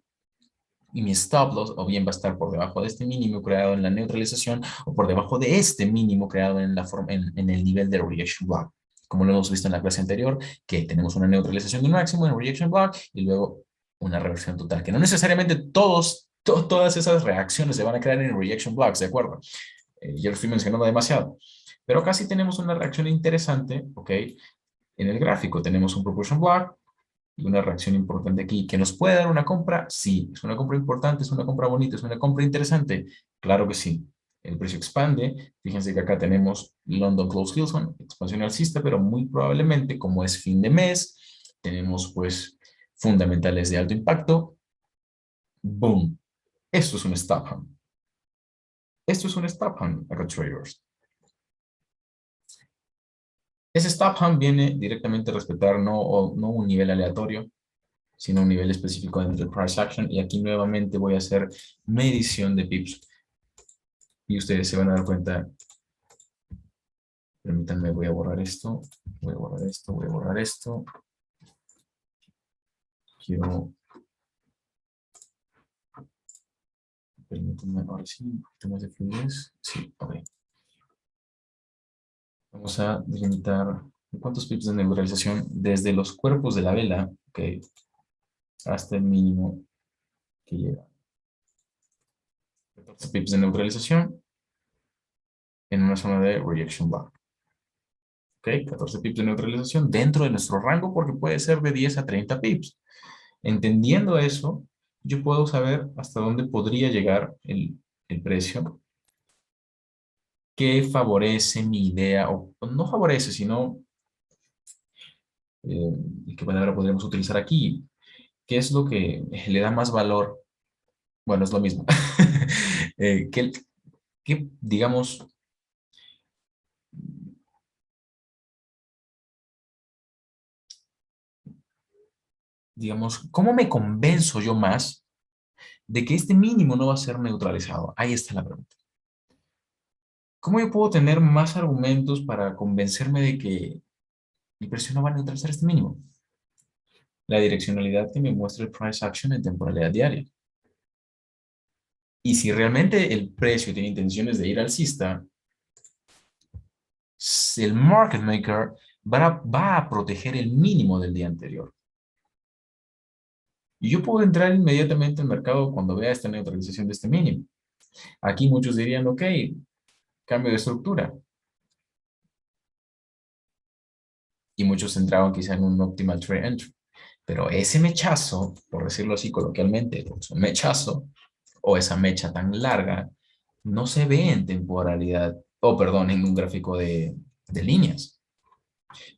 Y mi stop loss o bien va a estar por debajo de este mínimo creado en la neutralización o por debajo de este mínimo creado en el nivel de rejection block. Como lo hemos visto en la clase anterior, que tenemos una neutralización de un máximo en rejection block y luego una reversión total, que no necesariamente todos Todas esas reacciones se van a crear en reaction blocks, ¿de acuerdo? Yo lo estoy mencionando demasiado. Pero acá sí tenemos una reacción interesante, ¿ok? En el gráfico tenemos un proportion block y una reacción importante aquí, que nos puede dar una compra, sí. ¿Es una compra importante? ¿Es una compra bonita? ¿Es una compra interesante? Claro que sí. El precio expande. Fíjense que acá tenemos London Close Hilson, expansión alcista, pero muy probablemente, como es fin de mes, tenemos pues fundamentales de alto impacto. Boom. Esto es un stop hunt. Esto es un stop hunt, acá traders. Ese stop hunt viene directamente a respetar no un nivel aleatorio, sino un nivel específico dentro del price action. Y aquí nuevamente voy a hacer medición de pips. Y ustedes se van a dar cuenta, permítanme, voy a borrar esto, voy a borrar esto, voy a borrar esto. Quiero, permítanme, ahora sí, un poquito más de fluidez. Sí, ok. Vamos a delimitar cuántos pips de neuralización desde los cuerpos de la vela, ok, hasta el mínimo que llega. 14 pips de neutralización en una zona de rejection block. Ok, 14 pips de neutralización dentro de nuestro rango porque puede ser de 10 a 30 pips. Entendiendo eso, yo puedo saber hasta dónde podría llegar el precio que favorece mi idea, o no favorece, sino, ¿qué palabra podríamos utilizar aquí? ¿Qué es lo que le da más valor? Bueno, es lo mismo. ¿Qué, digamos, cómo me convenzo yo más de que este mínimo no va a ser neutralizado? Ahí está la pregunta. ¿Cómo yo puedo tener más argumentos para convencerme de que el precio no va a neutralizar este mínimo? La direccionalidad que me muestra el price action en temporalidad diaria. Y si realmente el precio tiene intenciones de ir alcista, el market maker va a proteger el mínimo del día anterior. Y yo puedo entrar inmediatamente al mercado cuando vea esta neutralización de este mínimo. Aquí muchos dirían, ok, cambio de estructura. Y muchos entraban quizá en un optimal trade entry. Pero ese mechazo, por decirlo así coloquialmente, pues, un mechazo, o esa mecha tan larga, no se ve en temporalidad, o perdón, en un gráfico de líneas.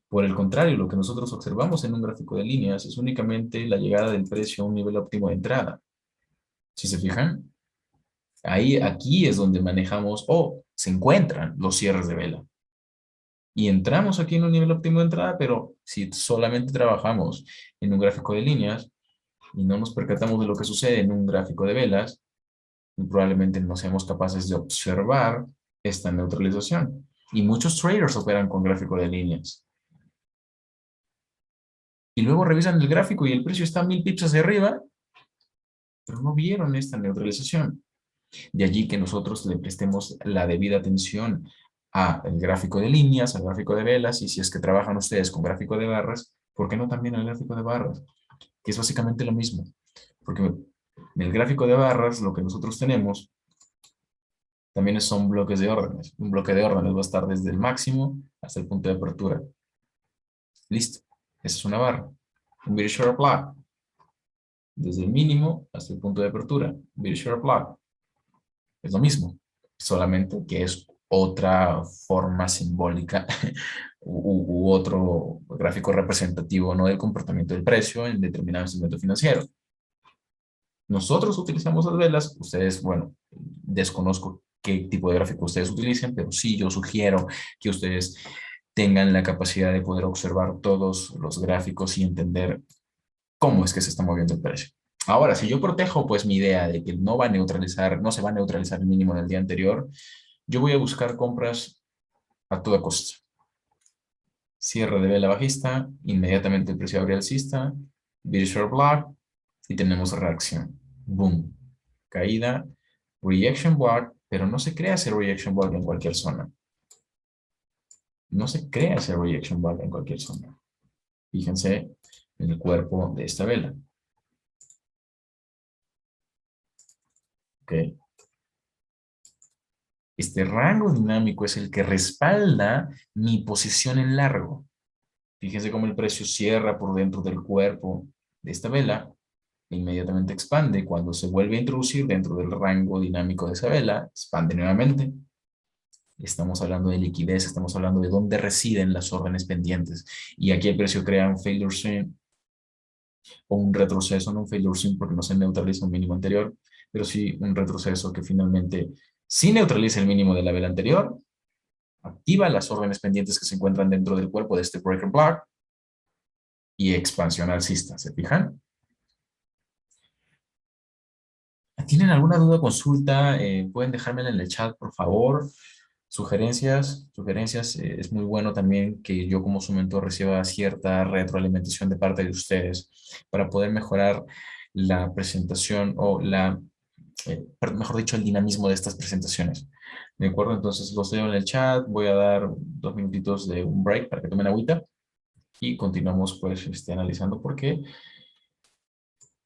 Por el contrario, lo que nosotros observamos en un gráfico de líneas es únicamente la llegada del precio a un nivel óptimo de entrada. Si se fijan, aquí es donde manejamos, o se encuentran los cierres de vela. Y entramos aquí en un nivel óptimo de entrada, pero si solamente trabajamos en un gráfico de líneas y no nos percatamos de lo que sucede en un gráfico de velas, probablemente no seamos capaces de observar esta neutralización. Y muchos traders operan con gráfico de líneas. Y luego revisan el gráfico y el precio está 1000 pips hacia arriba, pero no vieron esta neutralización. De allí que nosotros le prestemos la debida atención al gráfico de líneas, al gráfico de velas, y si es que trabajan ustedes con gráfico de barras, ¿por qué no también al gráfico de barras? Que es básicamente lo mismo. Porque en el gráfico de barras lo que nosotros tenemos también son bloques de órdenes. Un bloque de órdenes va a estar desde el máximo hasta el punto de apertura. Listo. Esa es una barra. Un Bearish Sharp Plot. Desde el mínimo hasta el punto de apertura. Bearish Sharp Plot. Es lo mismo. Solamente que es otra forma simbólica u otro gráfico representativo, ¿no?, del comportamiento del precio en determinado instrumento financiero. Nosotros utilizamos las velas, ustedes, bueno, desconozco qué tipo de gráfico ustedes utilicen, pero sí yo sugiero que ustedes tengan la capacidad de poder observar todos los gráficos y entender cómo es que se está moviendo el precio. Ahora, si yo protejo pues mi idea de que no va a neutralizar, no se va a neutralizar el mínimo del día anterior, yo voy a buscar compras a toda costa. Cierre de vela bajista, inmediatamente el precio abre alcista, bearish or block y tenemos reacción. Boom. Caída, reaction block, pero no se crea ese reaction block en cualquier zona. No se crea ese reaction block en cualquier zona. Fíjense en el cuerpo de esta vela. ¿ok? Este rango dinámico es el que respalda mi posición en largo. Fíjense cómo el precio cierra por dentro del cuerpo de esta vela e inmediatamente expande. Cuando se vuelve a introducir dentro del rango dinámico de esa vela, expande nuevamente. Estamos hablando de liquidez, estamos hablando de dónde residen las órdenes pendientes. Y aquí el precio crea un failure swing o un retroceso, no un failure swing porque no se neutraliza un mínimo anterior, pero sí un retroceso que finalmente sí neutraliza el mínimo de la vela anterior, activa las órdenes pendientes que se encuentran dentro del cuerpo de este breaker block y expansión alcista. ¿Se fijan? ¿Tienen alguna duda, consulta? Pueden dejármela en el chat, por favor. Sugerencias. Es muy bueno también que yo como su mentor reciba cierta retroalimentación de parte de ustedes para poder mejorar la presentación o mejor dicho, el dinamismo de estas presentaciones. ¿De acuerdo? Entonces los leo en el chat. Voy a dar 2 minutitos de un break para que tomen agüita y continuamos pues analizando por qué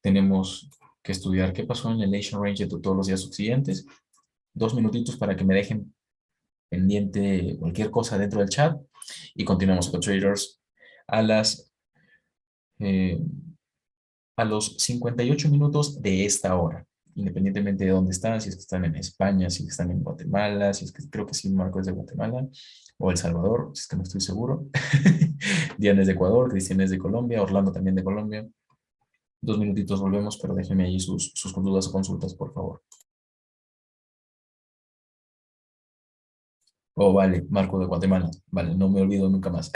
tenemos que estudiar qué pasó en el Asian Range de todos los días siguientes. 2 minutitos para que me dejen pendiente cualquier cosa dentro del chat y continuamos con traders a las eh, a los 58 minutos de esta hora, independientemente de dónde están, si es que están en España, si es que están en Guatemala, si es que creo que sí, Marco es de Guatemala, o El Salvador, si es que no estoy seguro. Diana es de Ecuador, Cristian es de Colombia, Orlando también de Colombia. 2 minutitos volvemos, pero déjenme ahí sus dudas o consultas, por favor. Oh, vale, Marco de Guatemala. Vale, no me olvido nunca más.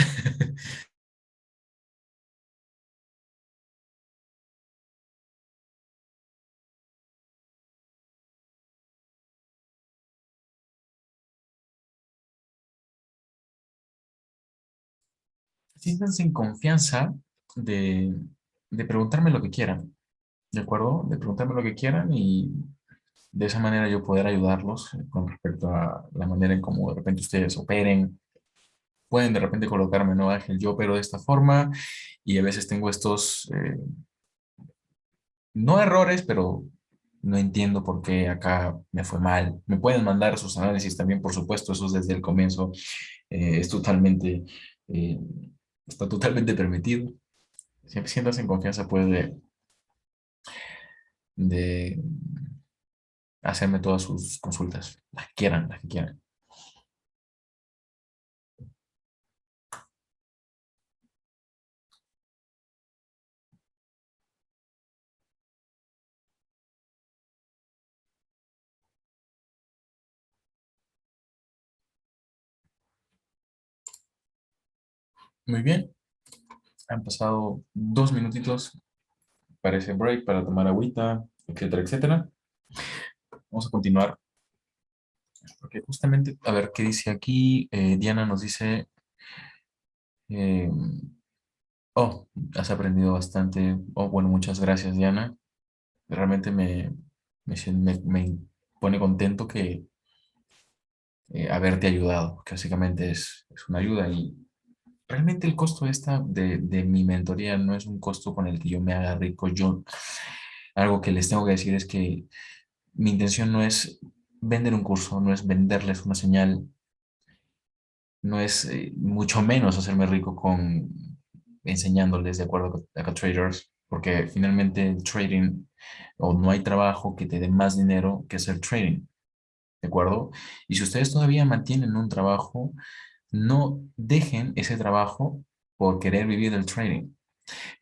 Siéntanse en confianza de, de preguntarme lo que quieran, ¿de acuerdo? De preguntarme lo que quieran y de esa manera yo poder ayudarlos con respecto a la manera en cómo de repente ustedes operen. Pueden de repente colocarme, no, Ángel, yo opero de esta forma y a veces tengo estos, no errores, pero no entiendo por qué acá me fue mal. Me pueden mandar sus análisis también, por supuesto, eso es desde el comienzo, es totalmente, eh, está totalmente permitido. Siempre sientas en confianza, pues, de hacerme todas sus consultas, las que quieran, las que quieran. Muy bien, han pasado 2 minutitos para ese break, para tomar agüita, etcétera, etcétera. Vamos a continuar, porque justamente, a ver qué dice aquí. Diana nos dice, eh, oh, has aprendido bastante. Oh, bueno, muchas gracias, Diana. Realmente me pone contento que haberte ayudado, que básicamente es una ayuda y realmente el costo de mi mentoría no es un costo con el que yo me haga rico. Yo, algo que les tengo que decir es que mi intención no es vender un curso, no es venderles una señal, no es mucho menos hacerme rico con enseñándoles de acuerdo a traders, porque finalmente el trading o no hay trabajo que te dé más dinero que hacer trading, ¿de acuerdo? Y si ustedes todavía mantienen un trabajo, no dejen ese trabajo por querer vivir del trading.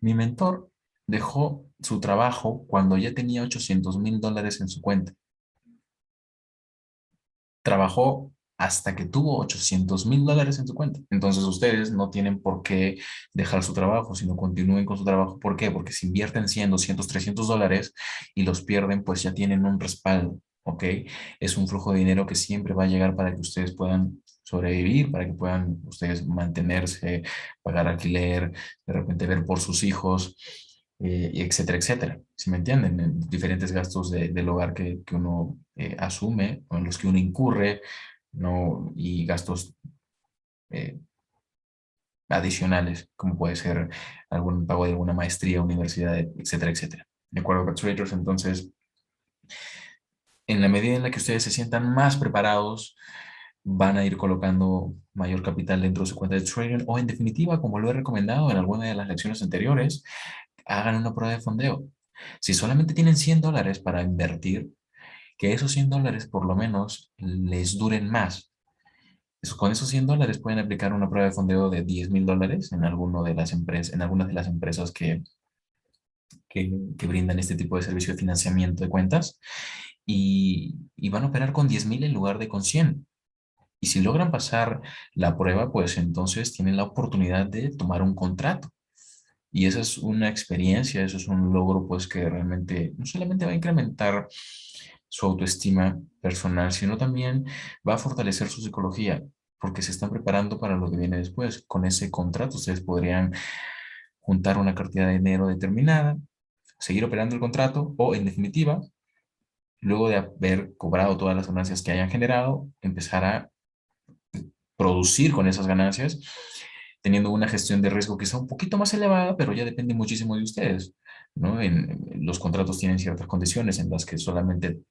Mi mentor dejó su trabajo cuando ya tenía $800,000 en su cuenta. Trabajó hasta que tuvo $800,000 en su cuenta. Entonces ustedes no tienen por qué dejar su trabajo, sino continúen con su trabajo. ¿Por qué? Porque si invierten 100, 200, $300 y los pierden, pues ya tienen un respaldo, ¿ok? Es un flujo de dinero que siempre va a llegar para que ustedes puedan sobrevivir, para que puedan ustedes mantenerse, pagar alquiler, de repente ver por sus hijos, y etcétera, etcétera. ¿Sí me entienden? En diferentes gastos del hogar que uno asume o en los que uno incurre, ¿no? Y gastos eh, adicionales, como puede ser algún pago de alguna maestría, universidad, etcétera, etcétera. ¿De acuerdo, Traders? Entonces, En la medida en la que ustedes se sientan más preparados, van a ir colocando mayor capital dentro de su cuenta de trading o en definitiva, como lo he recomendado en alguna de las lecciones anteriores, hagan una prueba de fondeo. Si solamente tienen $100 para invertir, que esos $100 por lo menos les duren más. Con esos $100 pueden aplicar una prueba de fondeo de $10,000 en alguna de las empresas, en algunas de las empresas que brindan este tipo de servicio de financiamiento de cuentas y van a operar con 10,000 en lugar de con 100. Y si logran pasar la prueba, pues entonces tienen la oportunidad de tomar un contrato. Y esa es una experiencia, eso es un logro, pues que realmente no solamente va a incrementar su autoestima personal, sino también va a fortalecer su psicología, porque se están preparando para lo que viene después. Con ese contrato, ustedes podrían juntar una cantidad de dinero determinada, seguir operando el contrato o, en definitiva, luego de haber cobrado todas las ganancias que hayan generado, empezar a producir con esas ganancias, teniendo una gestión de riesgo quizá un poquito más elevada, pero ya depende muchísimo de ustedes, ¿no? Los contratos tienen ciertas condiciones en las que solamente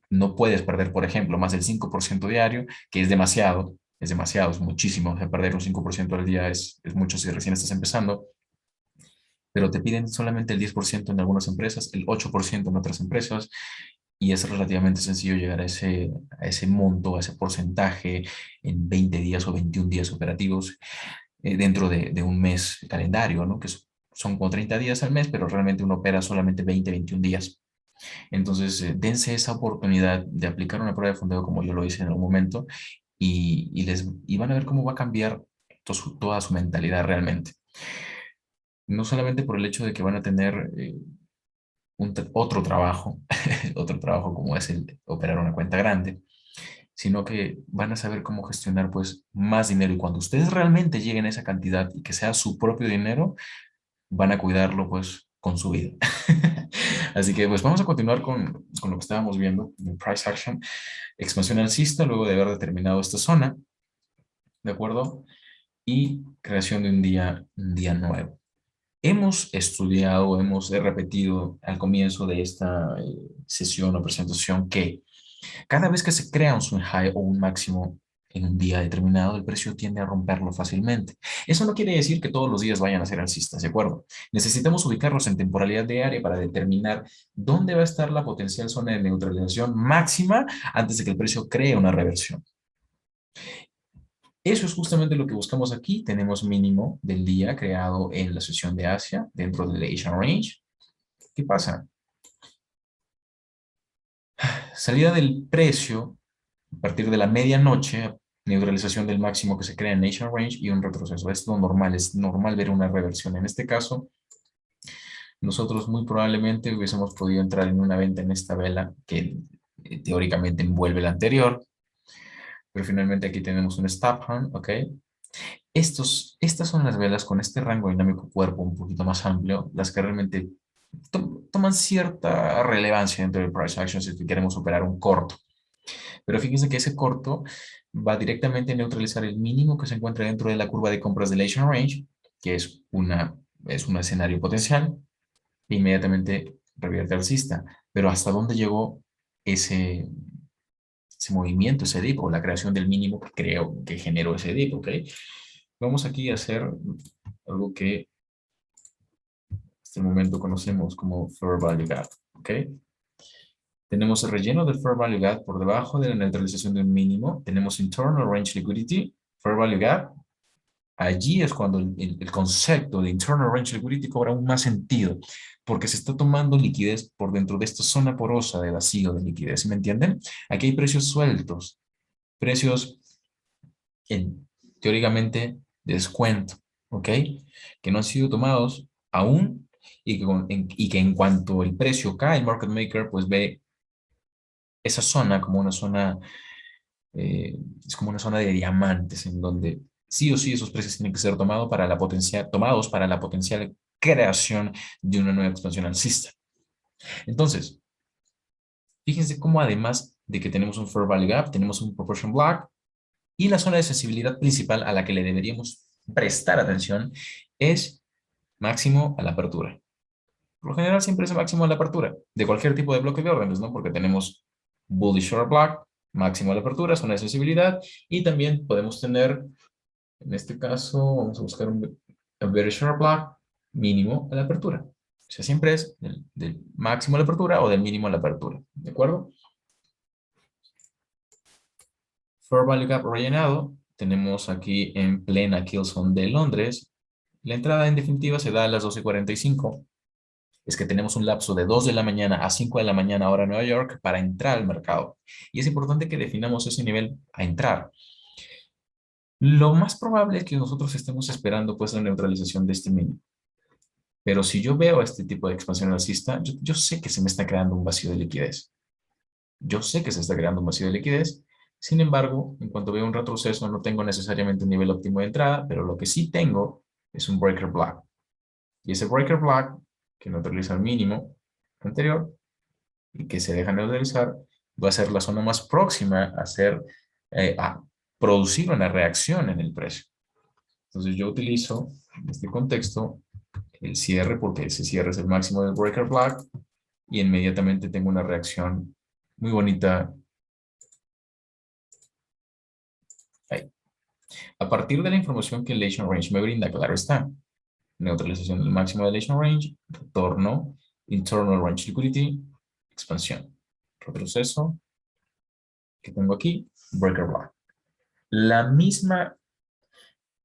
no puedes perder, por ejemplo, más del 5% diario, que es demasiado, es muchísimo. O sea, perder un 5% al día es mucho si recién estás empezando, pero te piden solamente el 10% en algunas empresas, el 8% en otras empresas, y es relativamente sencillo llegar a ese monto, a ese porcentaje en 20 días o 21 días operativos dentro de un mes calendario, ¿no? Son como 30 días al mes, pero realmente uno opera solamente 20, 21 días. Entonces, dense esa oportunidad de aplicar una prueba de fondeo como yo lo hice en algún momento y van a ver cómo va a cambiar toda su mentalidad realmente. No solamente por el hecho de que van a tener otro trabajo, otro trabajo como es el de operar una cuenta grande, sino que van a saber cómo gestionar pues más dinero y cuando ustedes realmente lleguen a esa cantidad y que sea su propio dinero, van a cuidarlo pues con su vida. Así que pues vamos a continuar con lo que estábamos viendo, el price action, expansión alcista luego de haber determinado esta zona, ¿de acuerdo? Y creación de un día nuevo. Hemos estudiado, hemos repetido al comienzo de esta sesión o presentación que cada vez que se crea un swing high o un máximo en un día determinado, el precio tiende a romperlo fácilmente. Eso no quiere decir que todos los días vayan a ser alcistas, ¿de acuerdo? Necesitamos ubicarlos en temporalidad diaria para determinar dónde va a estar la potencial zona de neutralización máxima antes de que el precio cree una reversión. Eso es justamente lo que buscamos aquí. Tenemos mínimo del día creado en la sesión de Asia dentro del Asian Range. ¿Qué pasa? Salida del precio a partir de la medianoche, neutralización del máximo que se crea en Asian Range y un retroceso. Es lo normal, es normal ver una reversión. En este caso, nosotros muy probablemente hubiésemos podido entrar en una venta en esta vela que teóricamente envuelve la anterior, pero finalmente aquí tenemos un stop hunt, ¿ok? Estas son las velas con este rango dinámico cuerpo un poquito más amplio, las que realmente toman cierta relevancia dentro del price action si queremos operar un corto. Pero fíjense que ese corto va directamente a neutralizar el mínimo que se encuentra dentro de la curva de compras del Asian Range, que es un escenario potencial, e inmediatamente revierte alcista. Pero ¿hasta dónde llegó ese, ese movimiento, ese dip, o la creación del mínimo que creo que generó ese dip, ¿ok? Vamos aquí a hacer algo que hasta el momento conocemos como Fair Value Gap, ¿ok? Tenemos el relleno del Fair Value Gap por debajo de la neutralización de un mínimo. Tenemos Internal Range Liquidity, Fair Value Gap. Allí es cuando el concepto de Internal Range Liquidity cobra aún más sentido, porque se está tomando liquidez por dentro de esta zona porosa de vacío de liquidez, ¿sí me entienden? Aquí hay precios sueltos, precios en, teóricamente de descuento, ¿ok? Que no han sido tomados aún y que en cuanto el precio cae, el market maker pues ve esa zona como una zona, eh, es como una zona de diamantes en donde sí o sí esos precios tienen que ser tomados para la potencial creación de una nueva expansión alcista. Entonces, fíjense cómo además de que tenemos un Fair Value Gap, tenemos un Proportion Block y la zona de sensibilidad principal a la que le deberíamos prestar atención es máximo a la apertura. Por lo general siempre es máximo a la apertura de cualquier tipo de bloque de órdenes, ¿no? Porque tenemos bullish order block, máximo de la apertura, zona de sensibilidad, y también podemos tener, en este caso, vamos a buscar un bearish order block, mínimo de la apertura. O sea, siempre es del máximo de la apertura o del mínimo de la apertura, ¿de acuerdo? Fair Value Gap rellenado, tenemos aquí en plena Kill Zone de Londres. La entrada en definitiva se da a las 12:45. Es que tenemos un lapso de 2 de la mañana a 5 de la mañana hora Nueva York para entrar al mercado. Y es importante que definamos ese nivel a entrar. Lo más probable es que nosotros estemos esperando pues la neutralización de este mínimo. Pero si yo veo este tipo de expansión alcista, yo sé que se me está creando un vacío de liquidez. Yo sé que se está creando un vacío de liquidez. Sin embargo, en cuanto veo un retroceso, no tengo necesariamente un nivel óptimo de entrada, pero lo que sí tengo es un breaker block. Y ese breaker block, que neutraliza el mínimo anterior y que se deja neutralizar, va a ser la zona más próxima a producir una reacción en el precio. Entonces yo utilizo en este contexto el cierre porque ese cierre es el máximo del breaker block y inmediatamente tengo una reacción muy bonita ahí. A partir de la información que el Asian Range me brinda, claro está, neutralización del máximo del Asian Range, retorno, internal range liquidity, expansión, retroceso que tengo aquí, breaker block. La misma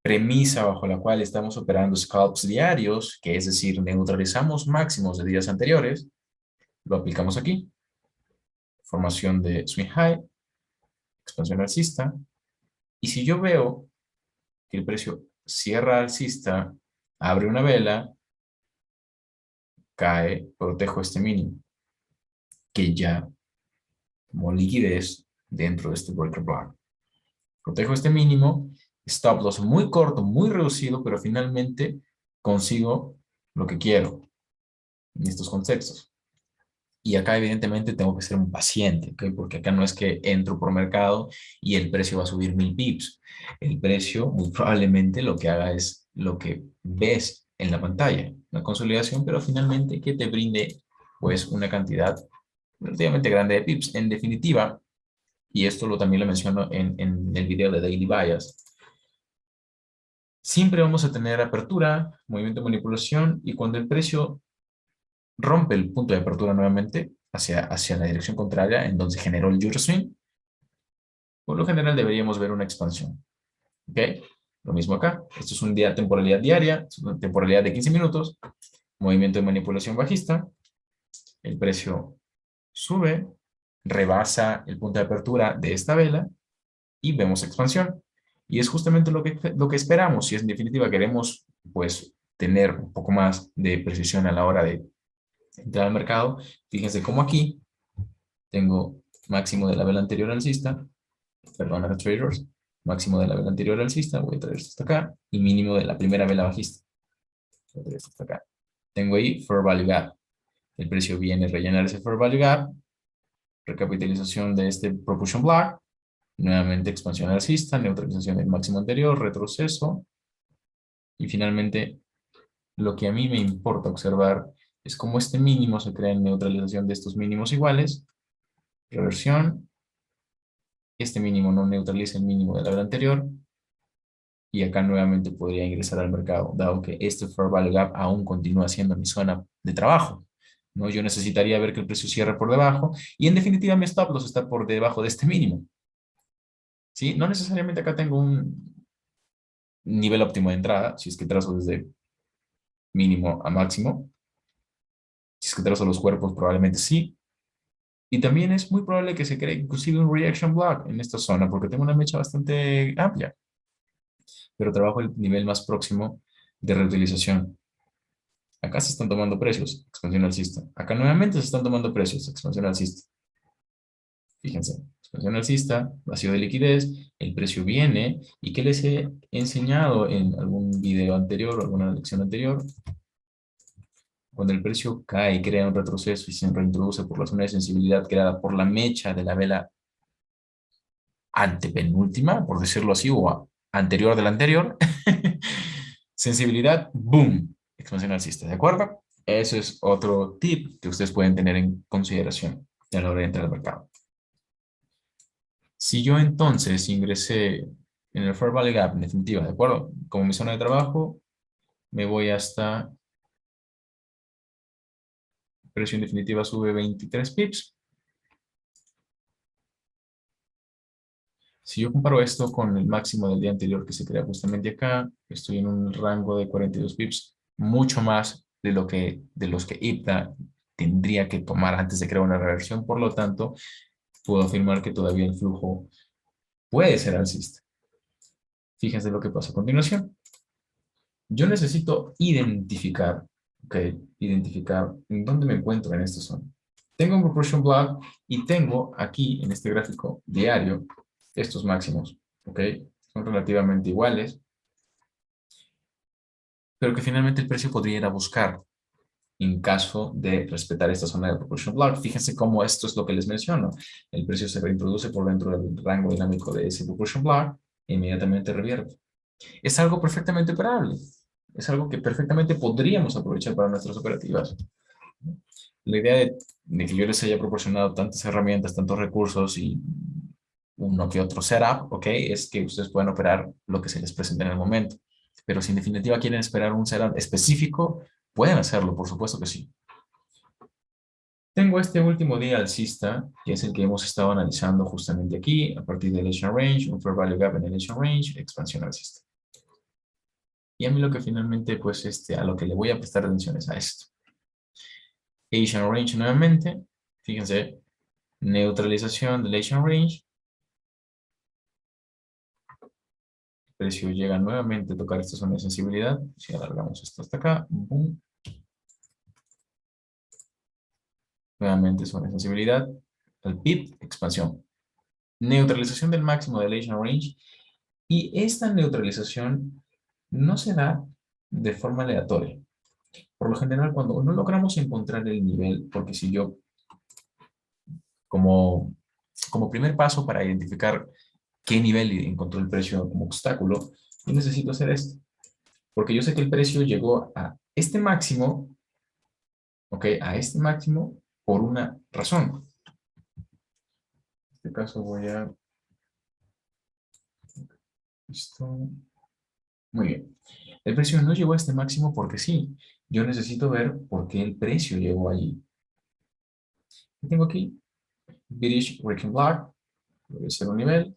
premisa bajo la cual estamos operando scalps diarios, que es decir, neutralizamos máximos de días anteriores, lo aplicamos aquí. Formación de swing high, expansión alcista. Y si yo veo que el precio cierra alcista, abre una vela, cae, protejo este mínimo, que ya como liquidez dentro de este breaker block. Protejo este mínimo, stop loss muy corto, muy reducido, pero finalmente consigo lo que quiero en estos contextos. Y acá evidentemente tengo que ser un paciente, ¿ok? Porque acá no es que entro por mercado y el precio va a subir 1000 pips. El precio muy probablemente lo que haga es lo que ves en la pantalla, una consolidación, pero finalmente que te brinde pues una cantidad relativamente grande de pips. En definitiva, y esto también lo menciono en el video de Daily Bias, siempre vamos a tener apertura, movimiento de manipulación y cuando el precio rompe el punto de apertura nuevamente hacia la dirección contraria en donde se generó el Euro Swing, por lo general deberíamos ver una expansión. ¿Ok? Lo mismo acá. Esto es un día temporalidad diaria, es una temporalidad de 15 minutos, movimiento de manipulación bajista, el precio sube, rebasa el punto de apertura de esta vela y vemos expansión. Y es justamente lo que esperamos. Si en definitiva queremos pues tener un poco más de precisión a la hora de entrar al mercado, fíjense cómo aquí tengo máximo de la vela anterior alcista, perdón, a traders, máximo de la vela anterior alcista, voy a traer esto hasta acá, y mínimo de la primera vela bajista, voy a traer esto hasta acá. Tengo ahí Fair Value Gap. El precio viene a rellenar ese Fair Value Gap, recapitalización de este Propulsion Block, nuevamente expansión alcista, neutralización del máximo anterior, retroceso, y finalmente lo que a mí me importa observar es cómo este mínimo se crea en neutralización de estos mínimos iguales, reversión, este mínimo no neutraliza el mínimo de la vela anterior y acá nuevamente podría ingresar al mercado, dado que este Fair Value Gap aún continúa siendo mi zona de trabajo. ¿No? Yo necesitaría ver que el precio cierre por debajo y en definitiva mi stop loss está por debajo de este mínimo. ¿Sí? No necesariamente acá tengo un nivel óptimo de entrada, si es que trazo desde mínimo a máximo. Si es que trazo los cuerpos, probablemente sí. Y también es muy probable que se cree inclusive un reaction block en esta zona, porque tengo una mecha bastante amplia, pero trabajo el nivel más próximo de reutilización. Acá se están tomando precios, expansión alcista. Acá nuevamente se están tomando precios, expansión alcista. Fíjense, expansión alcista, vacío de liquidez, el precio viene. ¿Y qué les he enseñado en algún video anterior o alguna lección anterior? Cuando el precio cae y crea un retroceso y se reintroduce por la zona de sensibilidad creada por la mecha de la vela antepenúltima, por decirlo así, o anterior de la anterior, sensibilidad, boom, expansión alcista, ¿de acuerdo? Eso es otro tip que ustedes pueden tener en consideración a la hora de entrar al mercado. Si yo entonces ingresé en el Fair Value Gap, en definitiva, ¿de acuerdo? Como mi zona de trabajo, me voy hasta, precio en definitiva sube 23 pips. Si yo comparo esto con el máximo del día anterior que se crea justamente acá, estoy en un rango de 42 pips, mucho más de los que IPTA tendría que tomar antes de crear una reversión. Por lo tanto, puedo afirmar que todavía el flujo puede ser alcista. Fíjense lo que pasa a continuación. Yo necesito identificar, ¿ok? Identificar en dónde me encuentro en esta zona. Tengo un proportion block y tengo aquí en este gráfico diario estos máximos, ¿ok? Son relativamente iguales, pero que finalmente el precio podría ir a buscar en caso de respetar esta zona de proportion block. Fíjense cómo esto es lo que les menciono. El precio se reintroduce por dentro del rango dinámico de ese proportion block e inmediatamente revierte. Es algo perfectamente operable. Es algo que perfectamente podríamos aprovechar para nuestras operativas. La idea de que yo les haya proporcionado tantas herramientas, tantos recursos y uno que otro setup, ¿ok? Es que ustedes puedan operar lo que se les presente en el momento. Pero si en definitiva quieren esperar un setup específico, pueden hacerlo, por supuesto que sí. Tengo este último día alcista, que es el que hemos estado analizando justamente aquí, a partir del Asian Range, un Fair Value Gap en el Asian Range, expansión alcista. Y a mí lo que finalmente, pues, a lo que le voy a prestar atención es a esto. Asian Range nuevamente, fíjense, neutralización del Asian Range, el precio llega nuevamente a tocar esta zona de sensibilidad, si alargamos esto hasta acá, boom, nuevamente zona de sensibilidad, el PIB, expansión, neutralización del máximo del Asian Range, y esta neutralización no se da de forma aleatoria. Por lo general, cuando no logramos encontrar el nivel, porque si yo, como, como primer paso para identificar qué nivel encontró el precio como obstáculo, yo necesito hacer esto. Porque yo sé que el precio llegó a este máximo, ¿ok? A este máximo por una razón. En este caso voy a... Listo. Muy bien. El precio no llegó a este máximo porque sí. Yo necesito ver por qué el precio llegó allí. ¿Qué tengo aquí? British Breaking Block. Voy a hacer un nivel.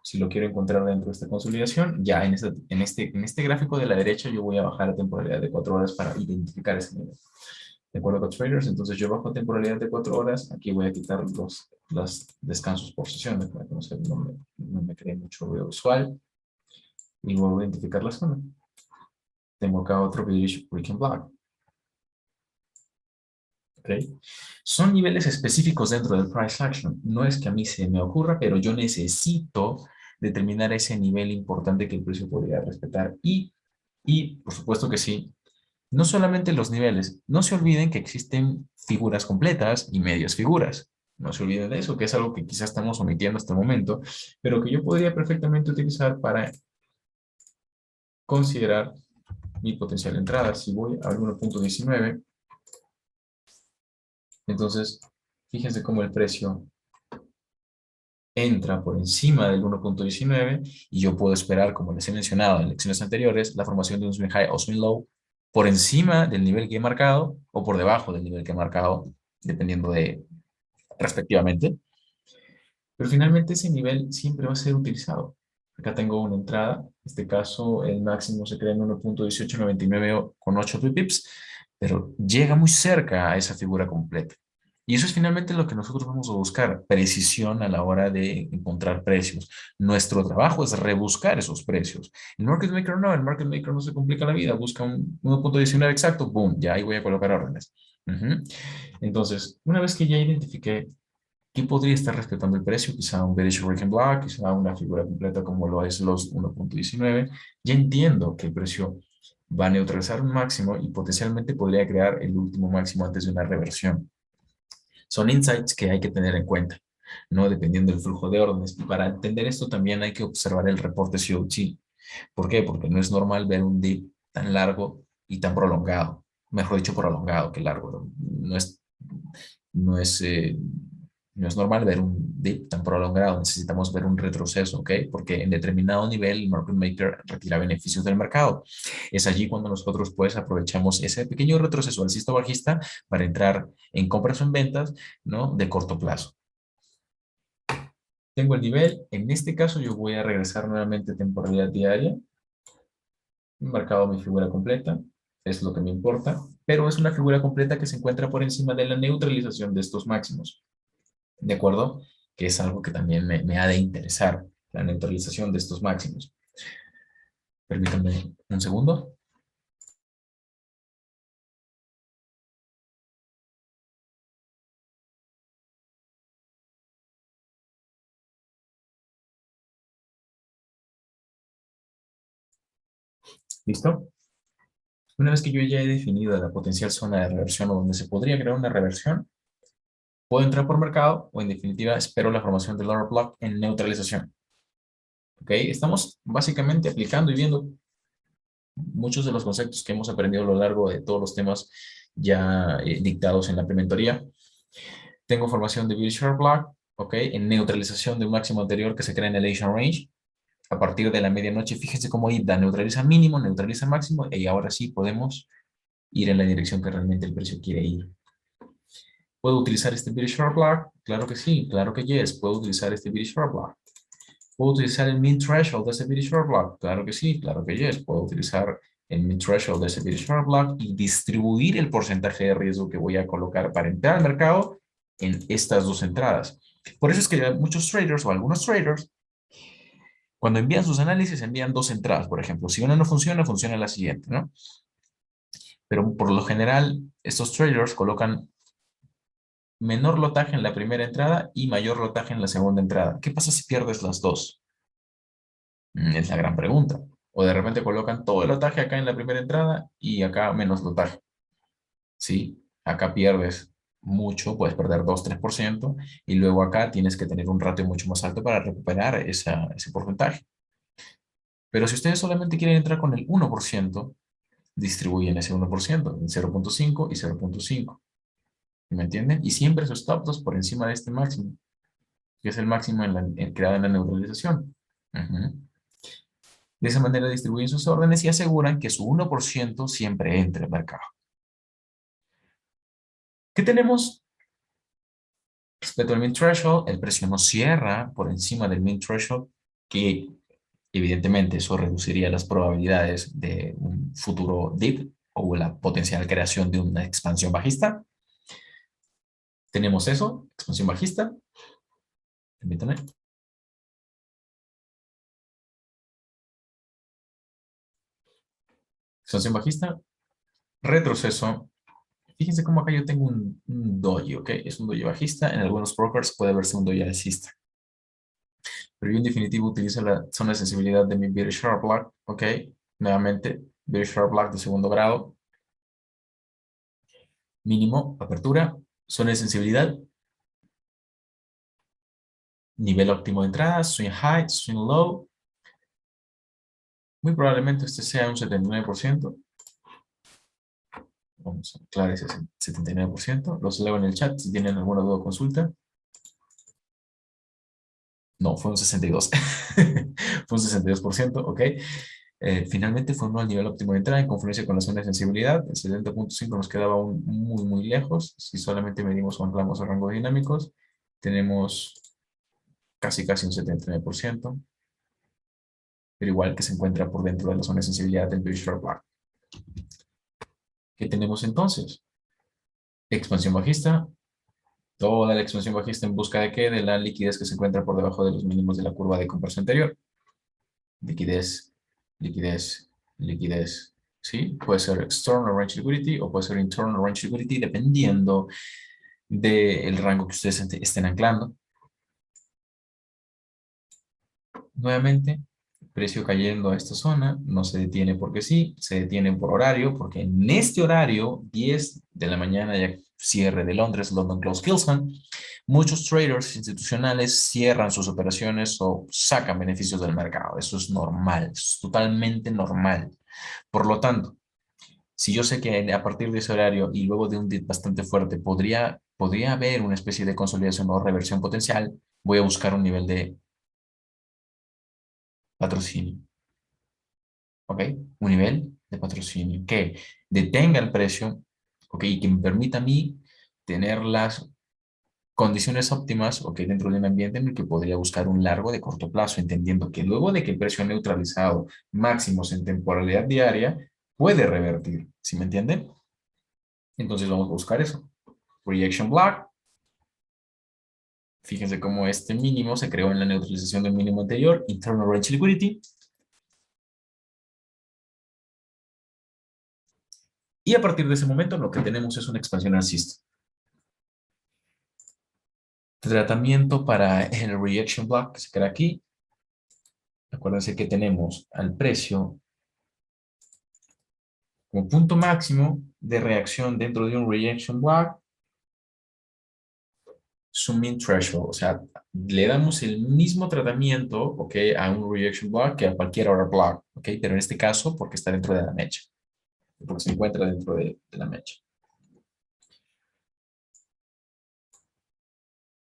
Si lo quiero encontrar dentro de esta consolidación, ya en este gráfico de la derecha yo voy a bajar la temporalidad de 4 horas para identificar ese nivel. De acuerdo con traders, entonces yo bajo temporalidad de 4 horas, aquí voy a quitar los descansos por sesión, para que no me cree mucho ruido visual, y vuelvo a identificar la zona. Tengo acá otro bearish weekend block. ¿Okay? Son niveles específicos dentro del price action. No es que a mí se me ocurra, pero yo necesito determinar ese nivel importante que el precio podría respetar. Y por supuesto que sí, no solamente los niveles, no se olviden que existen figuras completas y medias figuras. No se olviden de eso, que es algo que quizás estamos omitiendo hasta el momento, pero que yo podría perfectamente utilizar para considerar mi potencial entrada. Si voy a 1.19, entonces fíjense cómo el precio entra por encima del 1.19 y yo puedo esperar, como les he mencionado en lecciones anteriores, la formación de un swing high o swing low por encima del nivel que he marcado o por debajo del nivel que he marcado, dependiendo de respectivamente. Pero finalmente ese nivel siempre va a ser utilizado. Acá tengo una entrada, en este caso el máximo se crea en 1.1899 con 8 pips, pero llega muy cerca a esa figura completa. Y eso es finalmente lo que nosotros vamos a buscar, precisión a la hora de encontrar precios. Nuestro trabajo es rebuscar esos precios. El market maker no se complica la vida, busca un 1.19 exacto, boom, ya ahí voy a colocar órdenes. Ujú. Entonces, una vez que ya identifiqué ¿qué podría estar respetando el precio? Quizá un bearish breaking block, quizá una figura completa como lo es los 1.19. Ya entiendo que el precio va a neutralizar un máximo y potencialmente podría crear el último máximo antes de una reversión. Son insights que hay que tener en cuenta, ¿no? Dependiendo del flujo de órdenes. Y para entender esto también hay que observar el reporte COT. ¿Por qué? Porque no es normal ver un dip tan largo y tan prolongado. Mejor dicho, prolongado que largo. No es No es normal ver un dip tan prolongado, necesitamos ver un retroceso, ¿ok? Porque en determinado nivel el market maker retira beneficios del mercado. Es allí cuando nosotros pues aprovechamos ese pequeño retroceso alcista o bajista para entrar en compras o en ventas, ¿no? De corto plazo. Tengo el nivel, en este caso yo voy a regresar nuevamente a temporalidad diaria, he marcado mi figura completa, es lo que me importa, pero es una figura completa que se encuentra por encima de la neutralización de estos máximos. ¿De acuerdo? Que es algo que también me ha de interesar, la neutralización de estos máximos. Permítanme un segundo. ¿Listo? Una vez que yo ya he definido la potencial zona de reversión o donde se podría crear una reversión, puedo entrar por mercado o en definitiva espero la formación del lower block en neutralización. ¿Ok? Estamos básicamente aplicando y viendo muchos de los conceptos que hemos aprendido a lo largo de todos los temas ya dictados en la prementoría. Tengo formación de bearish short block, ¿ok? En neutralización de un máximo anterior que se crea en el Asian range. A partir de la medianoche, fíjense cómo IDA neutraliza mínimo, neutraliza máximo, y ahora sí podemos ir en la dirección que realmente el precio quiere ir. ¿Puedo utilizar este bearish short block? Claro que sí, claro que yes. ¿Puedo utilizar este bearish short block? ¿Puedo utilizar el min threshold de ese bearish short block? Claro que sí, claro que yes. ¿Puedo utilizar el min threshold de ese bearish short block y distribuir el porcentaje de riesgo que voy a colocar para entrar al mercado en estas dos entradas? Por eso es que muchos traders o algunos traders, cuando envían sus análisis, envían dos entradas, por ejemplo. Si una no funciona, funciona la siguiente, ¿no? Pero por lo general, estos traders colocan menor lotaje en la primera entrada y mayor lotaje en la segunda entrada. ¿Qué pasa si pierdes las dos? Es la gran pregunta. O de repente colocan todo el lotaje acá en la primera entrada y acá menos lotaje. Sí, acá pierdes mucho, puedes perder 2-3% y luego acá tienes que tener un ratio mucho más alto para recuperar ese porcentaje. Pero si ustedes solamente quieren entrar con el 1%, distribuyen ese 1% en 0.5 y 0.5. ¿Me entienden? Y siempre sus stop loss por encima de este máximo, que es el máximo creado en la neutralización. Ujú. De esa manera distribuyen sus órdenes y aseguran que su 1% siempre entre al mercado. ¿Qué tenemos? Respecto al min threshold, el precio no cierra por encima del min threshold, que evidentemente eso reduciría las probabilidades de un futuro dip o la potencial creación de una expansión bajista. Tenemos eso, expansión bajista. Permítanme. Expansión bajista, retroceso. Fíjense cómo acá yo tengo un doji, ¿ok? Es un doji bajista. En algunos brokers puede verse un doji alcista. Pero yo en definitivo utilizo la zona de sensibilidad de mi bearish sharp block, ¿ok? Nuevamente, bearish sharp block de segundo grado. Mínimo, apertura. Zona de sensibilidad. Nivel óptimo de entrada. Swing high, swing low. Muy probablemente este sea un 79%. Vamos a aclarar ese 79%. Los leo en el chat si tienen alguna duda o consulta. No, fue un 62%. Fue un 62%, ¿ok? Finalmente fue uno al nivel óptimo de entrada en confluencia con la zona de sensibilidad. El 70.5 nos quedaba aún muy, muy lejos. Si solamente medimos con rangos o rangos dinámicos, tenemos casi un 79%, pero igual que se encuentra por dentro de la zona de sensibilidad del bearish short bar. ¿Qué tenemos entonces? Expansión bajista. Toda la expansión bajista en busca de qué? De la liquidez que se encuentra por debajo de los mínimos de la curva de comparación anterior. Liquidez, liquidez, liquidez. ¿Sí? Puede ser external range liquidity o puede ser internal range liquidity dependiendo del rango que ustedes estén anclando. Nuevamente, precio cayendo a esta zona, no se detiene porque sí, se detiene por horario, porque en este horario, 10 de la mañana, ya cierre de Londres, London Close Kilson, muchos traders institucionales cierran sus operaciones o sacan beneficios del mercado. Eso es normal, es totalmente normal. Por lo tanto, Si yo sé que a partir de ese horario y luego de un dip bastante fuerte podría haber una especie de consolidación o reversión potencial, voy a buscar un nivel de patrocinio, ¿ok? Un nivel de patrocinio que detenga el precio, ¿ok? Y que me permita a mí tener las condiciones óptimas, ¿ok? Dentro de un ambiente en el que podría buscar un largo de corto plazo, entendiendo que luego de que el precio ha neutralizado máximos en temporalidad diaria, puede revertir, ¿sí me entienden? Entonces vamos a buscar eso. Reaction Block. Fíjense cómo este mínimo se creó en la neutralización del mínimo anterior, Internal Range Liquidity. Y a partir de ese momento lo que tenemos es una expansión alcista. Tratamiento para el Reaction Block que se crea aquí. Acuérdense que tenemos al precio como punto máximo de reacción dentro de un Reaction Block, su mean threshold. O sea, le damos el mismo tratamiento, ¿ok? A un Reaction Block que a cualquier other block, ¿ok? Pero en este caso porque está dentro de la mecha, porque se encuentra dentro de la mecha.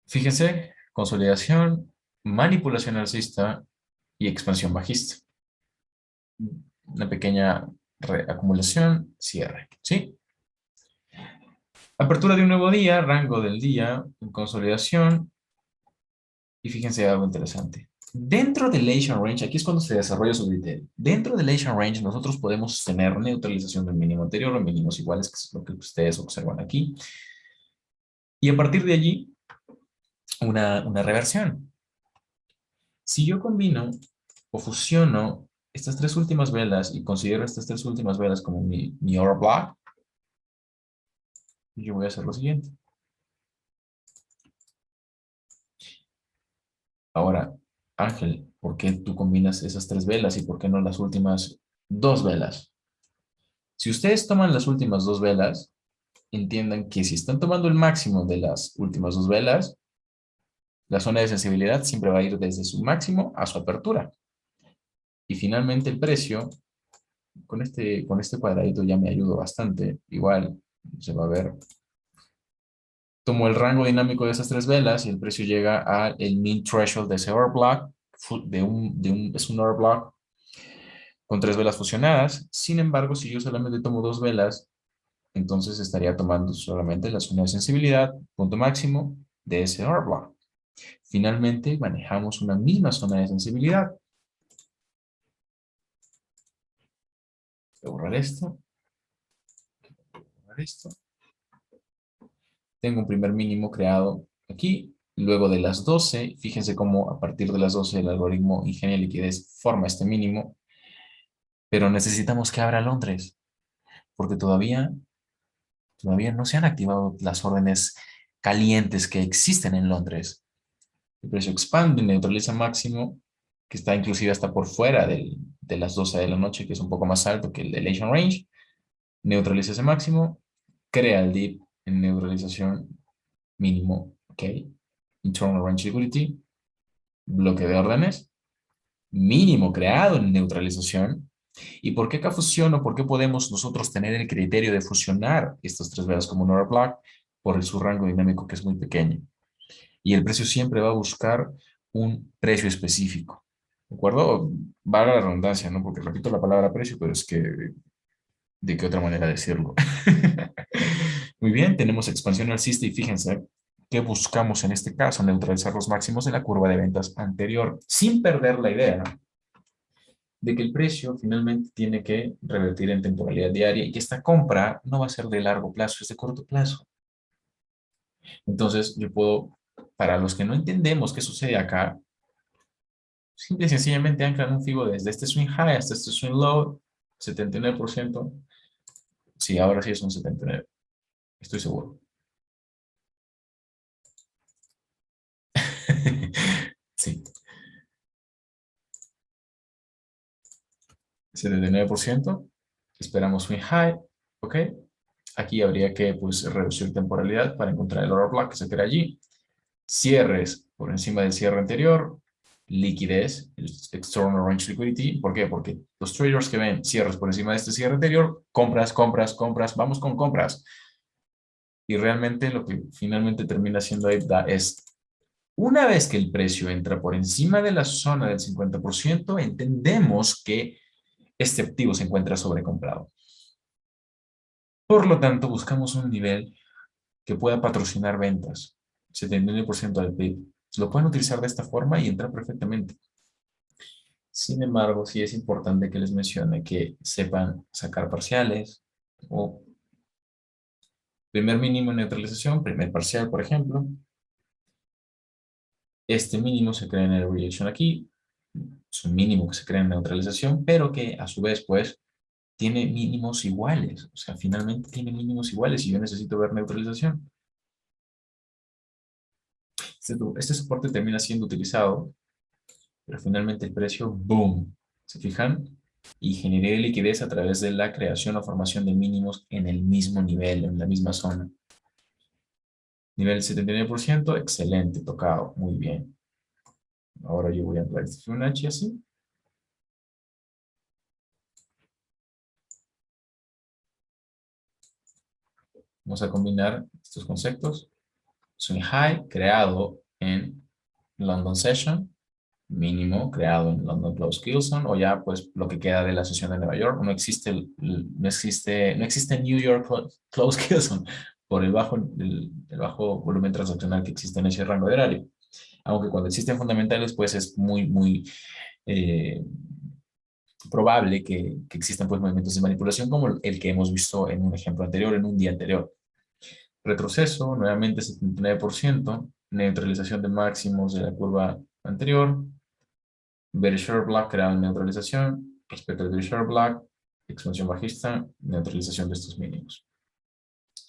Fíjense, consolidación, manipulación alcista y expansión bajista. Una pequeña acumulación, cierre, ¿sí? Apertura de un nuevo día, rango del día, consolidación. Y fíjense algo interesante. Dentro del Asian Range, aquí es cuando se desarrolla su criterio. Dentro del Asian Range, nosotros podemos tener neutralización del mínimo anterior o mínimos iguales, que es lo que ustedes observan aquí. Y a partir de allí, una reversión. Si yo combino o fusiono estas tres últimas velas y considero estas tres últimas velas como mi order block, yo voy a hacer lo siguiente. Ahora, Ángel, ¿por qué tú combinas esas tres velas y por qué no las últimas dos velas? Si ustedes toman las últimas dos velas, entiendan que si están tomando el máximo de las últimas dos velas, la zona de sensibilidad siempre va a ir desde su máximo a su apertura. Y finalmente el precio, con este cuadradito ya me ayudo bastante. Igual se va a ver. Tomo el rango dinámico de esas tres velas y el precio llega al mean threshold de ese order block, es un order block con tres velas fusionadas. Sin embargo, si yo solamente tomo dos velas, entonces estaría tomando solamente la zona de sensibilidad, punto máximo de ese order block. Finalmente, manejamos una misma zona de sensibilidad. Voy a borrar esto, borrar esto. Tengo un primer mínimo creado aquí. Luego de las 12, fíjense cómo a partir de las 12 el algoritmo ingenia liquidez forma este mínimo, pero necesitamos que abra Londres, porque todavía no se han activado las órdenes calientes que existen en Londres. El precio expande, neutraliza máximo, que está inclusive hasta por fuera de las 12 de la noche, que es un poco más alto que el del Asian Range, neutraliza ese máximo, crea el dip en neutralización mínimo, ¿ok? Internal Range Liquidity, bloque de órdenes, mínimo creado en neutralización. ¿Y por qué acá fusiono? ¿Por qué podemos nosotros tener el criterio de fusionar estas tres velas como un order block? Por su rango dinámico que es muy pequeño. Y el precio siempre va a buscar un precio específico. ¿De acuerdo? Valga la redundancia, ¿no? Porque repito la palabra precio, pero es que, ¿de qué otra manera decirlo? Muy bien, tenemos expansión alcista y fíjense que buscamos en este caso neutralizar los máximos de la curva de ventas anterior, sin perder la idea de que el precio finalmente tiene que revertir en temporalidad diaria y que esta compra no va a ser de largo plazo, es de corto plazo. Entonces, yo puedo, para los que no entendemos qué sucede acá, simple y sencillamente anclan un fibo desde este swing high hasta este swing low, 79%. Sí, ahora sí es un 79%, estoy seguro. Sí, 79%. Esperamos swing high, ¿ok? Aquí habría que pues, reducir temporalidad para encontrar el order block que se crea allí. Cierres por encima del cierre anterior, liquidez, el external range liquidity. ¿Por qué? Porque los traders que ven cierres por encima de este cierre anterior, compras, compras, compras, vamos con compras. Y realmente lo que finalmente termina siendo IPDA es, una vez que el precio entra por encima de la zona del 50%, entendemos que este activo se encuentra sobrecomprado. Por lo tanto, buscamos un nivel que pueda patrocinar ventas, 79% del PIB. Lo pueden utilizar de esta forma y entrar perfectamente. Sin embargo, sí es importante que les mencione que sepan sacar parciales o primer mínimo en neutralización, primer parcial, por ejemplo. Este mínimo se crea en el rejection aquí. Es un mínimo que se crea en neutralización, pero que a su vez, pues, tiene mínimos iguales. O sea, finalmente tiene mínimos iguales y yo necesito ver neutralización. Este soporte termina siendo utilizado, pero finalmente el precio, boom. ¿Se fijan? Y generé liquidez a través de la creación o formación de mínimos en el mismo nivel, en la misma zona. Nivel 79%, excelente, tocado, muy bien. Ahora yo voy a ampliar este Fibonacci así. Vamos a combinar estos conceptos. Swing High creado en London Session, mínimo creado en London Close Kilson, o ya pues lo que queda de la sesión de Nueva York. No existe New York Close Kilson por el bajo volumen transaccional que existe en ese rango de horario. Aunque cuando existen fundamentales, pues es muy eh, probable que existan pues movimientos de manipulación como el que hemos visto en un ejemplo anterior, en un día anterior. Retroceso, nuevamente 79%, neutralización de máximos de la curva anterior, bearish short block creado en neutralización, respecto al bearish short block, expansión bajista, neutralización de estos mínimos.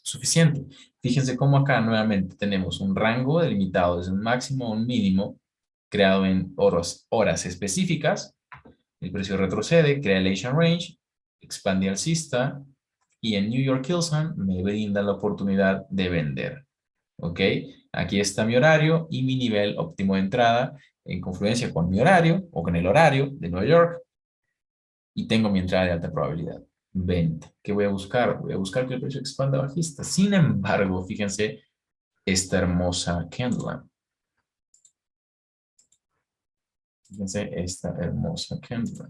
Suficiente. Fíjense cómo acá nuevamente tenemos un rango delimitado desde un máximo a un mínimo creado en horas específicas. El precio retrocede, crea el Asian Range, expande alcista y en New York Kilson me brinda la oportunidad de vender. ¿Ok? Aquí está mi horario y mi nivel óptimo de entrada en confluencia con mi horario o con el horario de Nueva York y tengo mi entrada de alta probabilidad. Venta. ¿Qué voy a buscar? Voy a buscar que el precio expanda bajista. Sin embargo, fíjense esta hermosa candle. Fíjense esta hermosa candle.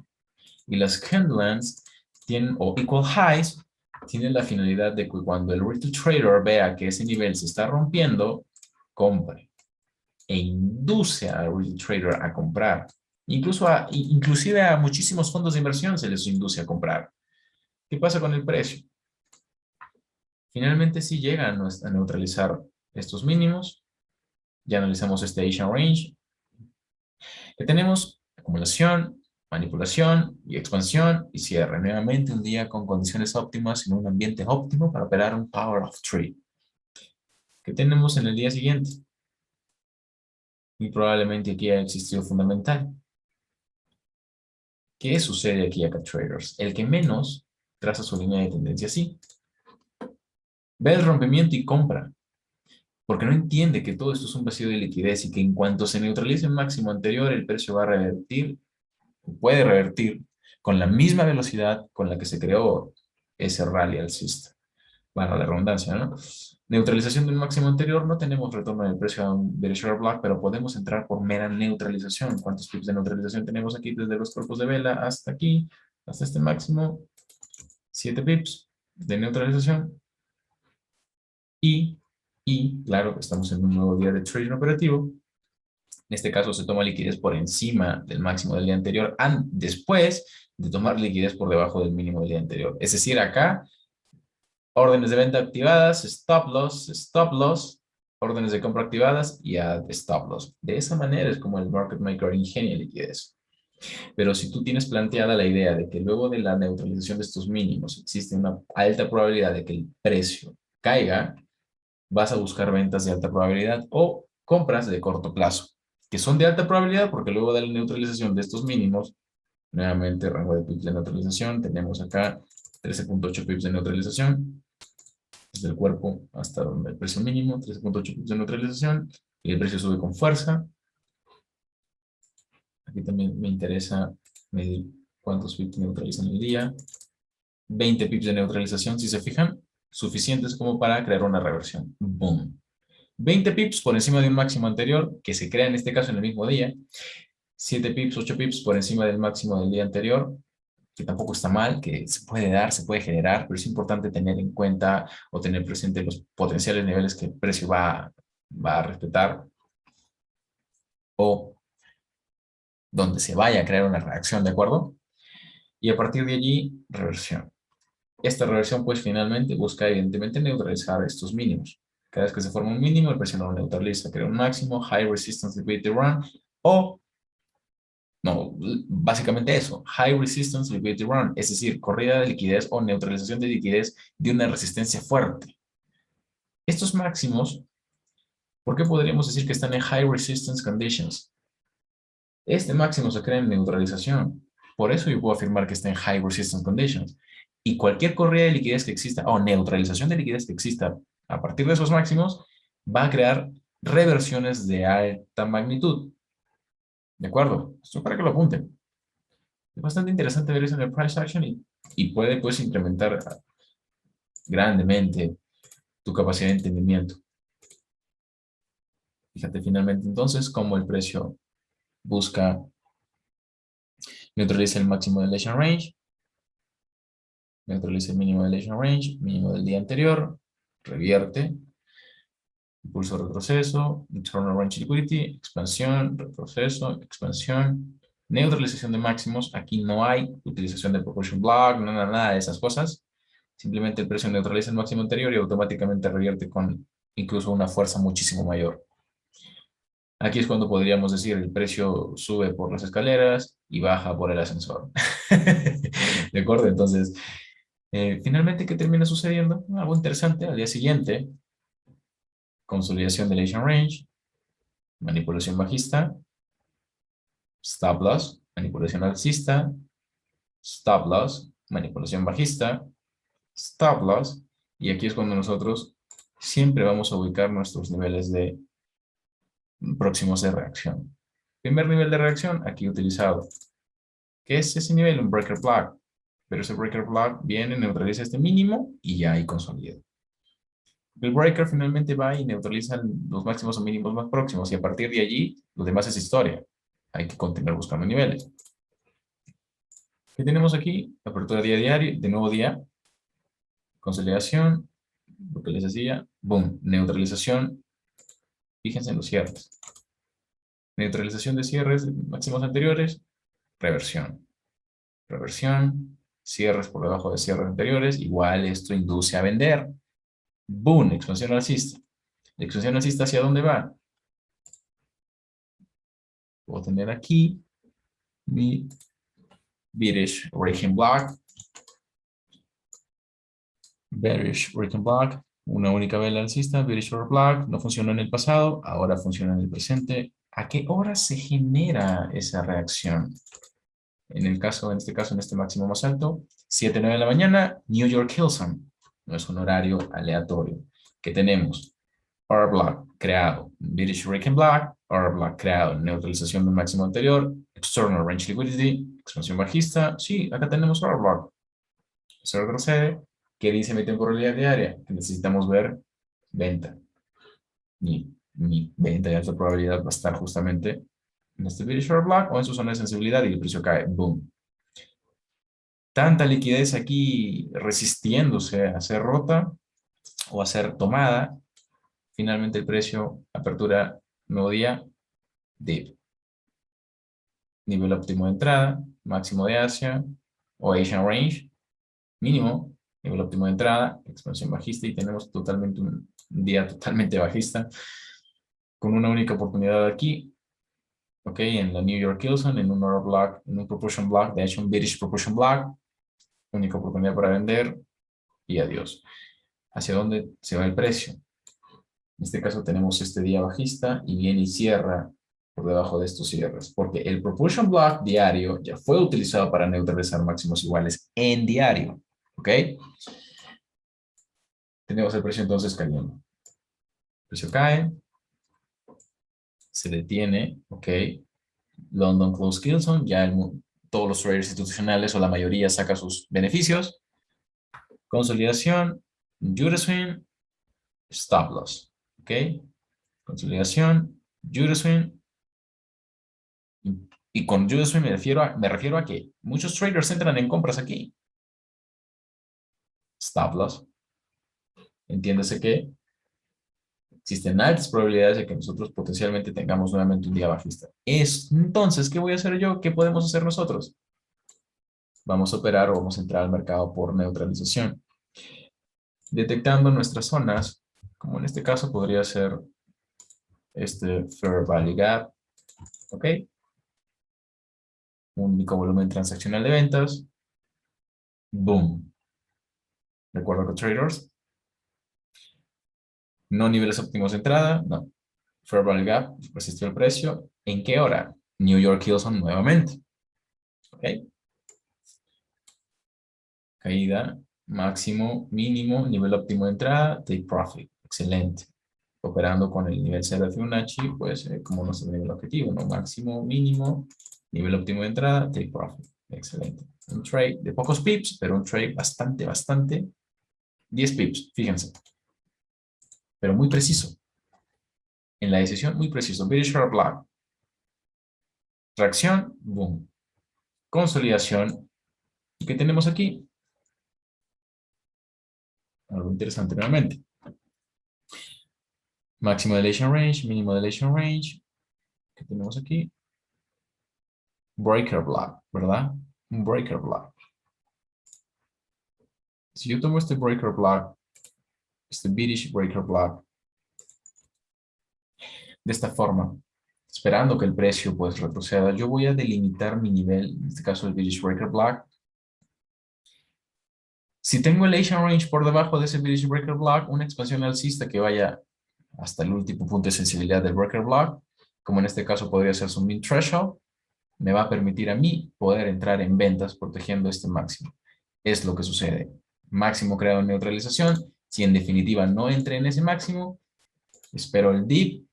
Y las candles tienen, o equal highs, tienen la finalidad de que cuando el retail trader vea que ese nivel se está rompiendo, compre e induce al retail trader a comprar. Inclusive a muchísimos fondos de inversión se les induce a comprar. ¿Qué pasa con el precio? Finalmente sí llega a neutralizar estos mínimos. Ya analizamos este Asian Range. Que tenemos acumulación, manipulación y expansión y cierre. Nuevamente un día con condiciones óptimas en un ambiente óptimo para operar un Power of Three. ¿Qué tenemos en el día siguiente? Y probablemente aquí ha existido fundamental. ¿Qué sucede aquí acá, traders? El que menos traza su línea de tendencia así. Ve el rompimiento y compra. Porque no entiende que todo esto es un vacío de liquidez y que en cuanto se neutralice el máximo anterior, el precio va a revertir, puede revertir con la misma velocidad con la que se creó ese rally alcista. Bueno, la redundancia, ¿no? Neutralización del máximo anterior, no tenemos retorno del precio a un bearish short block, pero podemos entrar por mera neutralización. ¿Cuántos pips de neutralización tenemos aquí desde los cuerpos de vela hasta aquí, hasta este máximo? 7 pips de neutralización. Y, claro, estamos en un nuevo día de trading operativo. En este caso se toma liquidez por encima del máximo del día anterior, después de tomar liquidez por debajo del mínimo del día anterior. Es decir, acá órdenes de venta activadas, stop loss, órdenes de compra activadas y add stop loss. De esa manera es como el market maker ingenia liquidez. Pero si tú tienes planteada la idea de que luego de la neutralización de estos mínimos existe una alta probabilidad de que el precio caiga, vas a buscar ventas de alta probabilidad o compras de corto plazo, que son de alta probabilidad porque luego de la neutralización de estos mínimos, nuevamente rango de pips de neutralización, tenemos acá 13.8 pips de neutralización, desde el cuerpo hasta donde el precio mínimo, 13.8 pips de neutralización, y el precio sube con fuerza. Aquí también me interesa medir cuántos pips neutralizan el día. 20 pips de neutralización, si se fijan, suficientes como para crear una reversión. Boom. 20 pips por encima de un máximo anterior, que se crea en este caso en el mismo día. 7 pips, 8 pips por encima del máximo del día anterior, que tampoco está mal, que se puede dar, se puede generar, pero es importante tener en cuenta o tener presente los potenciales niveles que el precio va a respetar o donde se vaya a crear una reacción, ¿de acuerdo? Y a partir de allí, reversión. Esta reversión, pues finalmente busca evidentemente neutralizar estos mínimos. Cada vez que se forma un mínimo, el precio no lo neutraliza, crea un máximo, high resistance liquidity run, o, no, básicamente eso, high resistance liquidity run, es decir, corrida de liquidez o neutralización de liquidez de una resistencia fuerte. Estos máximos, ¿por qué podríamos decir que están en high resistance conditions? Este máximo se crea en neutralización. Por eso yo puedo afirmar que está en high resistance conditions. Y cualquier corrida de liquidez que exista o neutralización de liquidez que exista a partir de esos máximos va a crear reversiones de alta magnitud. ¿De acuerdo? Esto para que lo apunten. Es bastante interesante ver eso en el price action y puede pues incrementar grandemente tu capacidad de entendimiento. Fíjate finalmente entonces cómo el precio busca neutralizar el máximo del Asian Range, neutraliza el mínimo del Asian Range, mínimo del día anterior, revierte, impulso retroceso, internal range liquidity, expansión, retroceso, expansión, neutralización de máximos. Aquí no hay utilización de proportion block, nada de esas cosas. Simplemente el precio neutraliza el máximo anterior y automáticamente revierte con incluso una fuerza muchísimo mayor. Aquí es cuando podríamos decir el precio sube por las escaleras y baja por el ascensor. ¿De acuerdo? Entonces, finalmente, ¿qué termina sucediendo? Algo interesante. Al día siguiente, consolidación del Asian Range, manipulación bajista, stop loss, manipulación alcista, stop loss, manipulación bajista, stop loss. Y aquí es cuando nosotros siempre vamos a ubicar nuestros niveles de próximos de reacción. Primer nivel de reacción, aquí utilizado. ¿Qué es ese nivel? Un breaker block. Pero ese breaker block viene, neutraliza este mínimo y ya ahí consolida. El breaker finalmente va y neutraliza los máximos o mínimos más próximos y a partir de allí lo demás es historia. Hay que continuar buscando niveles. ¿Qué tenemos aquí? Apertura día diario, de nuevo día, consolidación, lo que les decía, boom, neutralización. Fíjense en los cierres. Neutralización de cierres máximos anteriores, reversión. Reversión, cierres por debajo de cierres anteriores, igual esto induce a vender. Boom, expansión alcista. ¿La expansión alcista hacia dónde va? Puedo tener aquí mi bearish breaking block, bearish breaking block, una única vela alcista, bearish order block, no funcionó en el pasado, ahora funciona en el presente. ¿A qué hora se genera esa reacción? En este caso, en este máximo más alto, 7:09 de la mañana, New York Hillsong. No es un horario aleatorio. ¿Qué tenemos? Order block creado, bearish breaking block, order block creado, neutralización del máximo anterior, external range liquidity, expansión bajista. Sí, acá tenemos order block. Se retrocede. ¿Qué dice mi temporalidad diaria? Que necesitamos ver venta. Mi venta de alta probabilidad va a estar justamente en este bearish order block o en su zona de sensibilidad y el precio cae. Boom. Tanta liquidez aquí resistiéndose a ser rota o a ser tomada. Finalmente el precio, apertura, nuevo día, dip. Nivel óptimo de entrada, máximo de Asia o Asian Range, mínimo, nivel óptimo de entrada, expansión bajista y tenemos totalmente un día totalmente bajista con una única oportunidad aquí, ok, en la New York Hillsong, en un order block, en un proportion block, de hecho un bearish proportion block, única oportunidad para vender y adiós. ¿Hacia dónde se va el precio? En este caso tenemos este día bajista y viene y cierra por debajo de estos cierres, porque el propulsion block diario ya fue utilizado para neutralizar máximos iguales en diario, ¿ok? Tenemos el precio entonces cayendo. El precio cae, se detiene, ¿ok? London Close Kilson, ya todos los traders institucionales o la mayoría saca sus beneficios. Consolidación, Judo Swing, Stop Loss. ¿Ok? Consolidación, Judo Swing. Y con Judo Swing me refiero a que muchos traders entran en compras aquí. Stop Loss. Entiéndase que existen altas probabilidades de que nosotros potencialmente tengamos nuevamente un día bajista. Entonces, ¿qué voy a hacer yo? ¿Qué podemos hacer nosotros? Vamos a operar o vamos a entrar al mercado por neutralización. Detectando nuestras zonas, como en este caso podría ser este Fair Value Gap, ¿ok? Un único volumen transaccional de ventas. Boom. ¿De acuerdo con traders? No niveles óptimos de entrada, no. Fair Value Gap, resistió el precio. ¿En qué hora? New York Hilson nuevamente. ¿Ok? Caída, máximo, mínimo, nivel óptimo de entrada, take profit. Excelente. Operando con el nivel 0 de Fibonacci, pues como nuestro nivel objetivo, ¿no? Máximo, mínimo, nivel óptimo de entrada, take profit. Excelente. Un trade de pocos pips, pero un trade bastante. 10 pips, fíjense. Pero muy preciso. En la decisión, muy preciso. Very sharp black. Tracción, boom. Consolidación. ¿Y qué tenemos aquí? Algo interesante nuevamente. Máximo Dilation Range, mínimo Dilation Range. ¿Qué tenemos aquí? Breaker block, ¿verdad? Un breaker block. Si yo tomo este breaker block, este bearish breaker block, de esta forma, esperando que el precio pues retroceda, yo voy a delimitar mi nivel, en este caso el bearish breaker block. Si tengo el Asian Range por debajo de ese bearish breaker block, una expansión alcista que vaya hasta el último punto de sensibilidad del breaker block, como en este caso podría ser su min threshold, me va a permitir a mí poder entrar en ventas protegiendo este máximo. Es lo que sucede. Máximo creado en neutralización. Si en definitiva no entre en ese máximo, espero el dip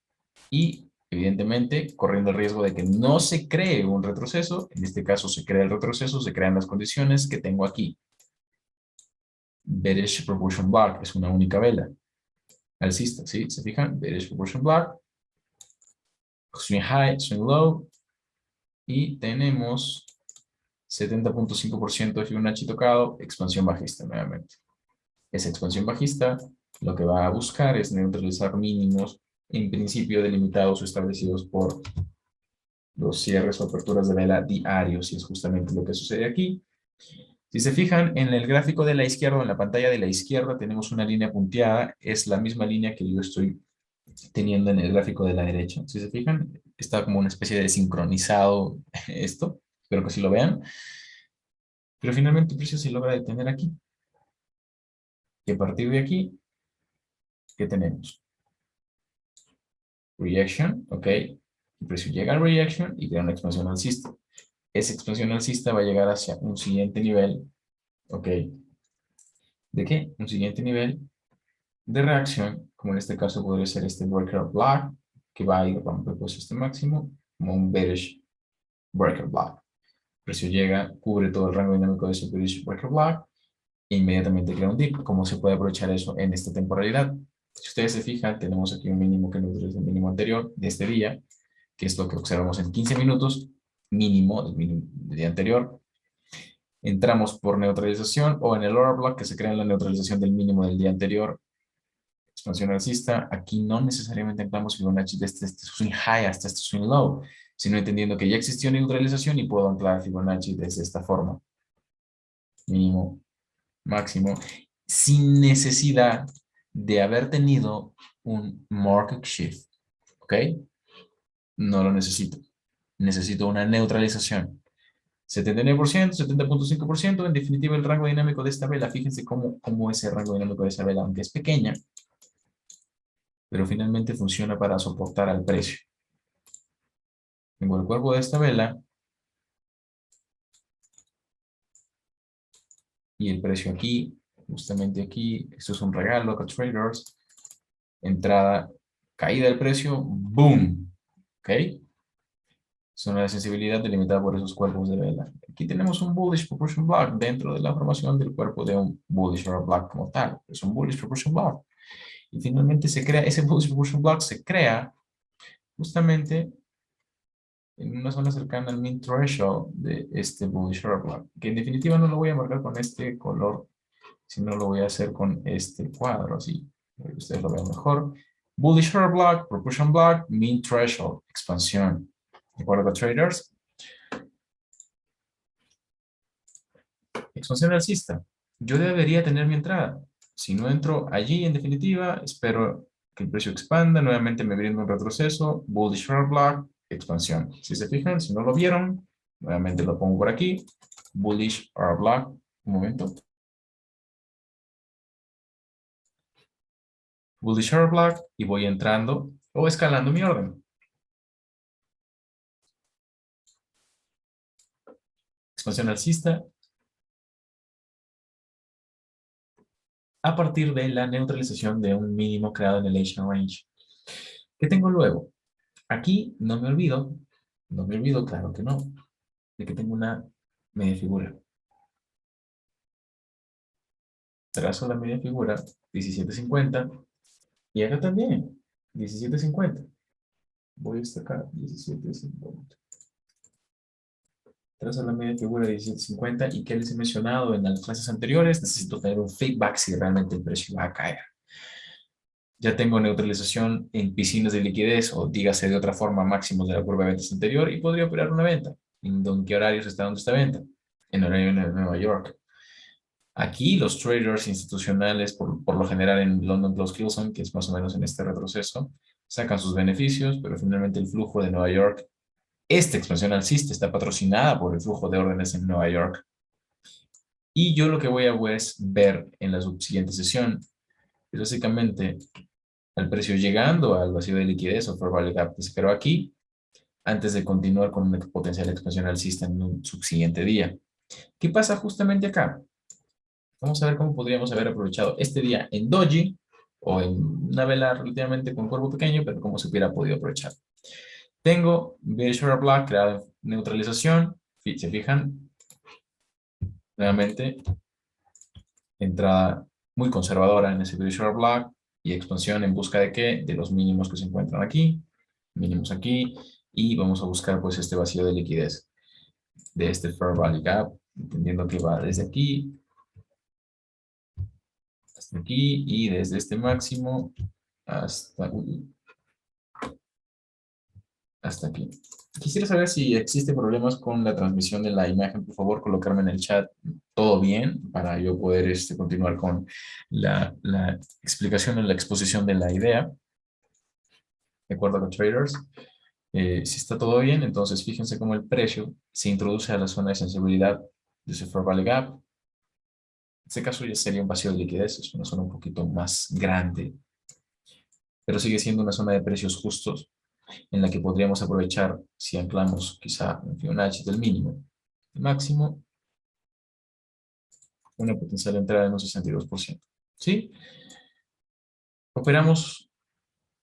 y evidentemente corriendo el riesgo de que no se cree un retroceso. En este caso se crea el retroceso, se crean las condiciones que tengo aquí. Bearish Proportion Block es una única vela alcista, ¿sí? ¿Se fijan? Bearish Proportion Block. Swing high, swing low. Y tenemos 70.5% de Fibonacci tocado, expansión bajista nuevamente. Esa expansión bajista lo que va a buscar es neutralizar mínimos en principio delimitados o establecidos por los cierres o aperturas de vela diarios, y es justamente lo que sucede aquí. Si se fijan en el gráfico de la izquierda, en la pantalla de la izquierda tenemos una línea punteada, es la misma línea que yo estoy teniendo en el gráfico de la derecha. Si se fijan, está como una especie de sincronizado esto, espero que sí lo vean, pero finalmente el precio se logra detener aquí. Y a partir de aquí, ¿qué tenemos? Reaction, ok. El precio llega al reaction y crea una expansión alcista. Esa expansión alcista va a llegar hacia un siguiente nivel, ok. ¿De qué? Un siguiente nivel de reacción, como en este caso podría ser este breaker block, que va a ir a romper pues este máximo, como un bearish breaker block. El precio llega, cubre todo el rango dinámico de ese bearish breaker block e inmediatamente crea un dip. ¿Cómo se puede aprovechar eso en esta temporalidad? Si ustedes se fijan, tenemos aquí un mínimo que neutraliza el mínimo anterior de este día, que es lo que observamos en 15 minutos, mínimo del día anterior. Entramos por neutralización o en el order block que se crea en la neutralización del mínimo del día anterior. Expansión alcista, aquí no necesariamente entramos Fibonacci desde este swing high hasta este swing low, sino entendiendo que ya existió neutralización y puedo anclar Fibonacci desde esta forma. Mínimo, máximo, sin necesidad de haber tenido un market shift. ¿Ok? No lo necesito. Necesito una neutralización. 79%, 70.5%, en definitiva el rango dinámico de esta vela, fíjense cómo ese rango dinámico de esa vela, aunque es pequeña, pero finalmente funciona para soportar al precio. Tengo el cuerpo de esta vela y el precio aquí, justamente aquí, esto es un regalo a traders, entrada, caída del precio, boom, ¿ok? Zona de sensibilidad delimitada por esos cuerpos de vela. Aquí tenemos un bullish proportion block dentro de la formación del cuerpo de un bullish order block como tal. Es un bullish proportion block. Y finalmente se crea, ese bullish proportion block se crea justamente en una zona cercana al mean threshold de este bullish order block, que en definitiva no lo voy a marcar con este color, sino lo voy a hacer con este cuadro, así, para que ustedes lo vean mejor. Bullish order block, proportion block, mean threshold, expansión. ¿De acuerdo, traders? Expansión alcista. Yo debería tener mi entrada. Si no entro allí, en definitiva, espero que el precio expanda. Nuevamente me brinda un retroceso. Bullish order block, expansión. Si se fijan, si no lo vieron, nuevamente lo pongo por aquí. Bullish order block. Un momento. Bullish order block y voy entrando o escalando mi orden. Expansión alcista a partir de la neutralización de un mínimo creado en el Asian Range. ¿Qué tengo luego? Aquí no me olvido, claro que no, de que tengo una media figura. Trazo la media figura 17.50 y acá también 17.50. Voy hasta acá 17.50. Trazo la media figura 17.50 y que les he mencionado en las clases anteriores, necesito tener un feedback si realmente el precio va a caer. Ya tengo neutralización en piscinas de liquidez o dígase de otra forma máximos de la curva de ventas anterior y podría operar una venta. ¿En qué horarios está dando esta venta? En horario de Nueva York. Aquí los traders institucionales, por lo general en London Close Kilson, que es más o menos en este retroceso, sacan sus beneficios, pero finalmente el flujo de Nueva York, esta expansión alcista está patrocinada por el flujo de órdenes en Nueva York. Y yo lo que voy a pues, ver en la subsiguiente sesión es básicamente al precio llegando al vacío de liquidez o fair value gap que se creó aquí, antes de continuar con una potencial expansión alcista en un subsiguiente día. ¿Qué pasa justamente acá? Vamos a ver cómo podríamos haber aprovechado este día en doji o en una vela relativamente con cuerpo pequeño, pero cómo se hubiera podido aprovechar. Tengo bearish order block creado en neutralización. Se fijan, nuevamente, entrada muy conservadora en ese bearish order block y expansión en busca de qué? De los mínimos que se encuentran aquí, mínimos aquí, y vamos a buscar pues este vacío de liquidez de este fair value gap, entendiendo que va desde aquí hasta aquí y desde este máximo hasta, hasta aquí. Quisiera saber si existe problemas con la transmisión de la imagen. Por favor, colocarme en el chat todo bien para yo poder continuar con la explicación y la exposición de la idea. De acuerdo con traders. Si está todo bien, entonces fíjense cómo el precio se introduce a la zona de sensibilidad de su fair value gap. En este caso ya sería un vacío de liquidez, es una zona un poquito más grande, pero sigue siendo una zona de precios justos en la que podríamos aprovechar si anclamos quizá un Fibonacci del mínimo y máximo, una potencial entrada en un 62%. ¿Sí? Operamos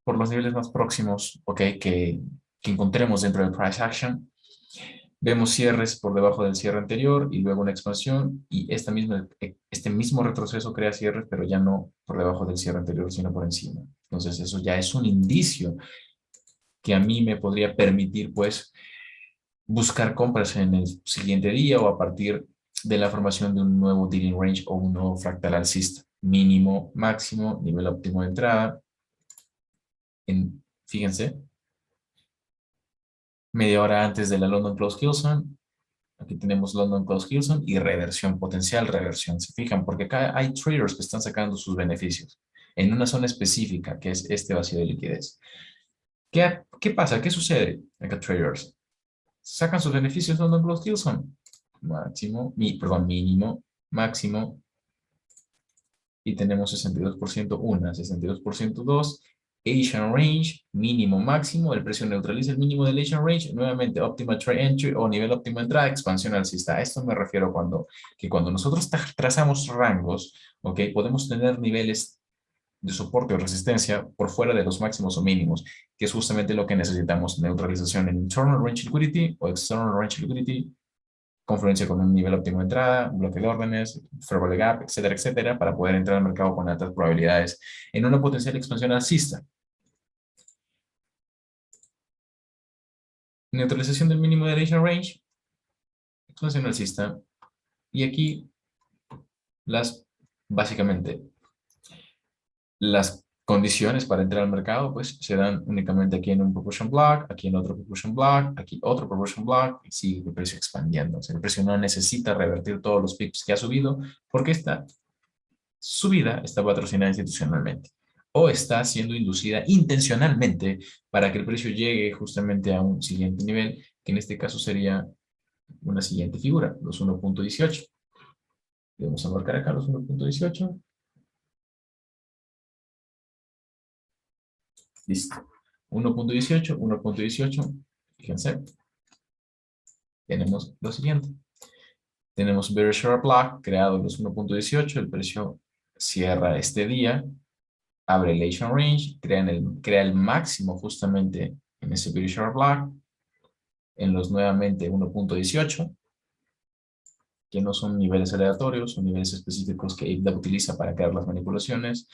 por los niveles más próximos, ¿ok? Que encontremos dentro del price action. Vemos cierres por debajo del cierre anterior y luego una expansión y este mismo retroceso crea cierres, pero ya no por debajo del cierre anterior, sino por encima. Entonces eso ya es un indicio que a mí me podría permitir, pues, buscar compras en el siguiente día o a partir de la formación de un nuevo dealing range o un nuevo fractal alcista. Mínimo, máximo, nivel óptimo de entrada. Fíjense, media hora antes de la London Close Kilson. Aquí tenemos London Close Kilson y reversión, potencial reversión. Se fijan, porque acá hay traders que están sacando sus beneficios en una zona específica, que es este vacío de liquidez. ¿Qué pasa? ¿Qué sucede acá, traders? Sacan sus beneficios London Close Kilson. Máximo, perdón, mínimo, máximo. Y tenemos 62% una, 62% dos. Asian Range, mínimo, máximo. El precio neutraliza el mínimo del Asian Range. Nuevamente, óptima trade entry o nivel óptimo de entrada, expansión alcista. A esto me refiero cuando nosotros trazamos rangos, ¿ok? Podemos tener niveles de soporte o resistencia por fuera de los máximos o mínimos. que es justamente lo que necesitamos, neutralización en internal range liquidity o external range liquidity, confluencia con un nivel óptimo de entrada, bloque de órdenes, fair value gap, etcétera, etcétera, para poder entrar al mercado con altas probabilidades en una potencial expansión alcista. Neutralización del mínimo de Asian range, expansión alcista, y aquí básicamente, las condiciones para entrar al mercado, pues se dan únicamente aquí en un proportion block, aquí en otro proportion block, aquí otro proportion block, y sigue el precio expandiendo. O sea, el precio no necesita revertir todos los pips que ha subido, porque esta subida está patrocinada institucionalmente o está siendo inducida intencionalmente para que el precio llegue justamente a un siguiente nivel, que en este caso sería una siguiente figura, los 1.18. Vamos a marcar acá los 1.18. Listo. 1.18, 1.18. Fíjense, tenemos lo siguiente. Tenemos Very Short Block creado en los 1.18. El precio cierra este día, abre el Asian Range, crea el máximo justamente en ese Very Short Block, en los nuevamente 1.18, que no son niveles aleatorios, son niveles específicos que IBDA utiliza para crear las manipulaciones.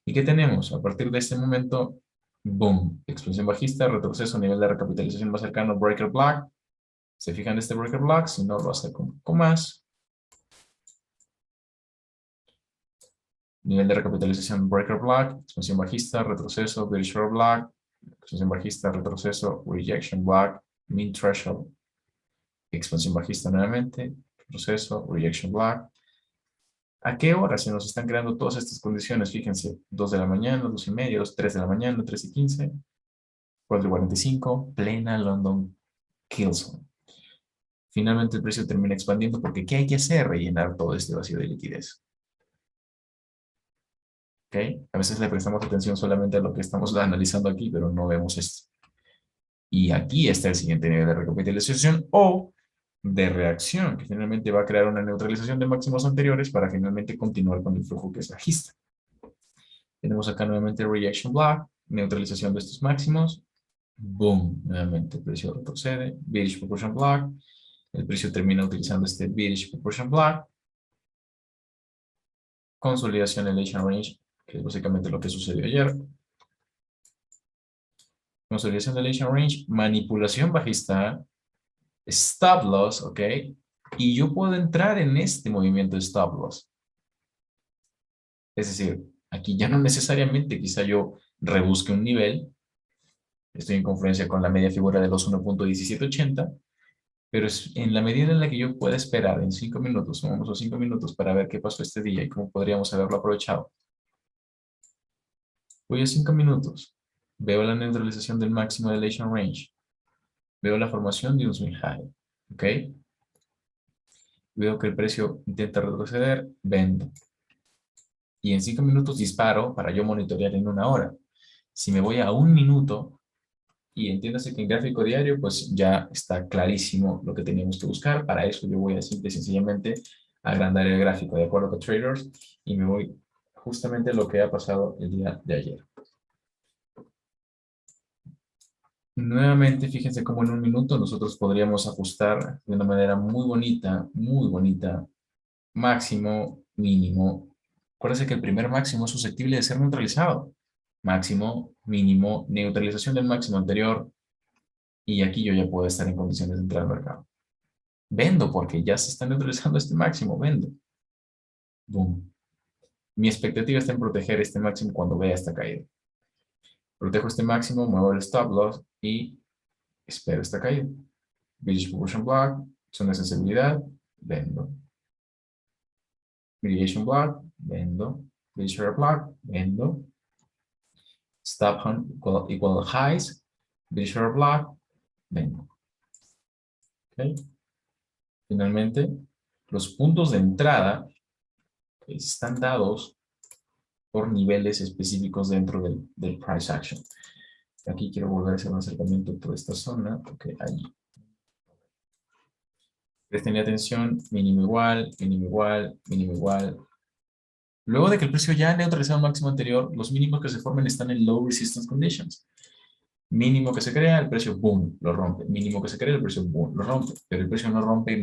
¿Y qué tenemos? A partir de este momento, boom, explosión bajista, retroceso, nivel de recapitalización más cercano, breaker block. ¿Se fijan en este breaker block? Si no, lo hace con un poco más. Nivel de recapitalización, breaker block, expansión bajista, retroceso, very short block, expansión bajista, retroceso, rejection block, mean threshold, expansión bajista nuevamente, retroceso, rejection block. ¿A qué hora se nos están creando todas estas condiciones? Fíjense, 2 de la mañana, 2 y media, 3 de la mañana, 3 y 15, 4 y 45, plena London Killzone. Finalmente el precio termina expandiendo porque ¿qué hay que hacer? Rellenar todo este vacío de liquidez. ¿Ok? A veces le prestamos atención solamente a lo que estamos analizando aquí, pero no vemos esto. Y aquí está el siguiente nivel de recapitalización o de reacción, que finalmente va a crear una neutralización de máximos anteriores para finalmente continuar con el flujo que es bajista. Tenemos acá nuevamente reaction block, neutralización de estos máximos. Boom, nuevamente el precio retrocede. Bearish proportion block. El precio termina utilizando este bearish proportion block. Consolidación en el Asian range, que es básicamente lo que sucedió ayer. Consolidación del Asian range, manipulación bajista, stop loss, ¿ok? Y yo puedo entrar en este movimiento de stop loss. Es decir, aquí ya no necesariamente quizá yo rebusque un nivel. Estoy en confluencia con la media figura de los 1.1780, pero es en la medida en la que yo pueda esperar en 5 minutos, vamos a 5 minutos para ver qué pasó este día y cómo podríamos haberlo aprovechado. Voy a 5 minutos, veo la neutralización del máximo del Asian range, veo la formación de un swing high, ¿ok? Veo que el precio intenta retroceder, vendo. Y en 5 minutos disparo para yo monitorear en 1 hora. Si me voy a 1 minuto, y entiéndase que en gráfico diario, pues ya está clarísimo lo que teníamos que buscar. Para eso yo voy a simple y sencillamente agrandar el gráfico de acuerdo con traders y me voy justamente a lo que ha pasado el día de ayer. Nuevamente, fíjense cómo en 1 minuto nosotros podríamos ajustar de una manera muy bonita, máximo, mínimo. Acuérdense que el primer máximo es susceptible de ser neutralizado. Máximo, mínimo, neutralización del máximo anterior, y aquí yo ya puedo estar en condiciones de entrar al mercado. Vendo porque ya se está neutralizando este máximo, vendo. Boom. Mi expectativa está en proteger este máximo cuando vea esta caída. Protejo este máximo, muevo el stop loss y espero esta caída. Bearish proportion block, zona de sensibilidad, vendo. Mediation block, vendo. Bearish block, vendo. Stop equal highs, bearish block, vendo. ¿Okay? Finalmente, los puntos de entrada están dados por niveles específicos dentro del price action. Aquí quiero volver a hacer un acercamiento a toda esta zona, porque allí. Presten atención, mínimo igual, mínimo igual, mínimo igual. Luego de que el precio ya ha neutralizado el máximo anterior, los mínimos que se formen están en low resistance conditions. Mínimo que se crea, el precio, boom, lo rompe. Mínimo que se crea, el precio, boom, lo rompe. Pero el precio no rompe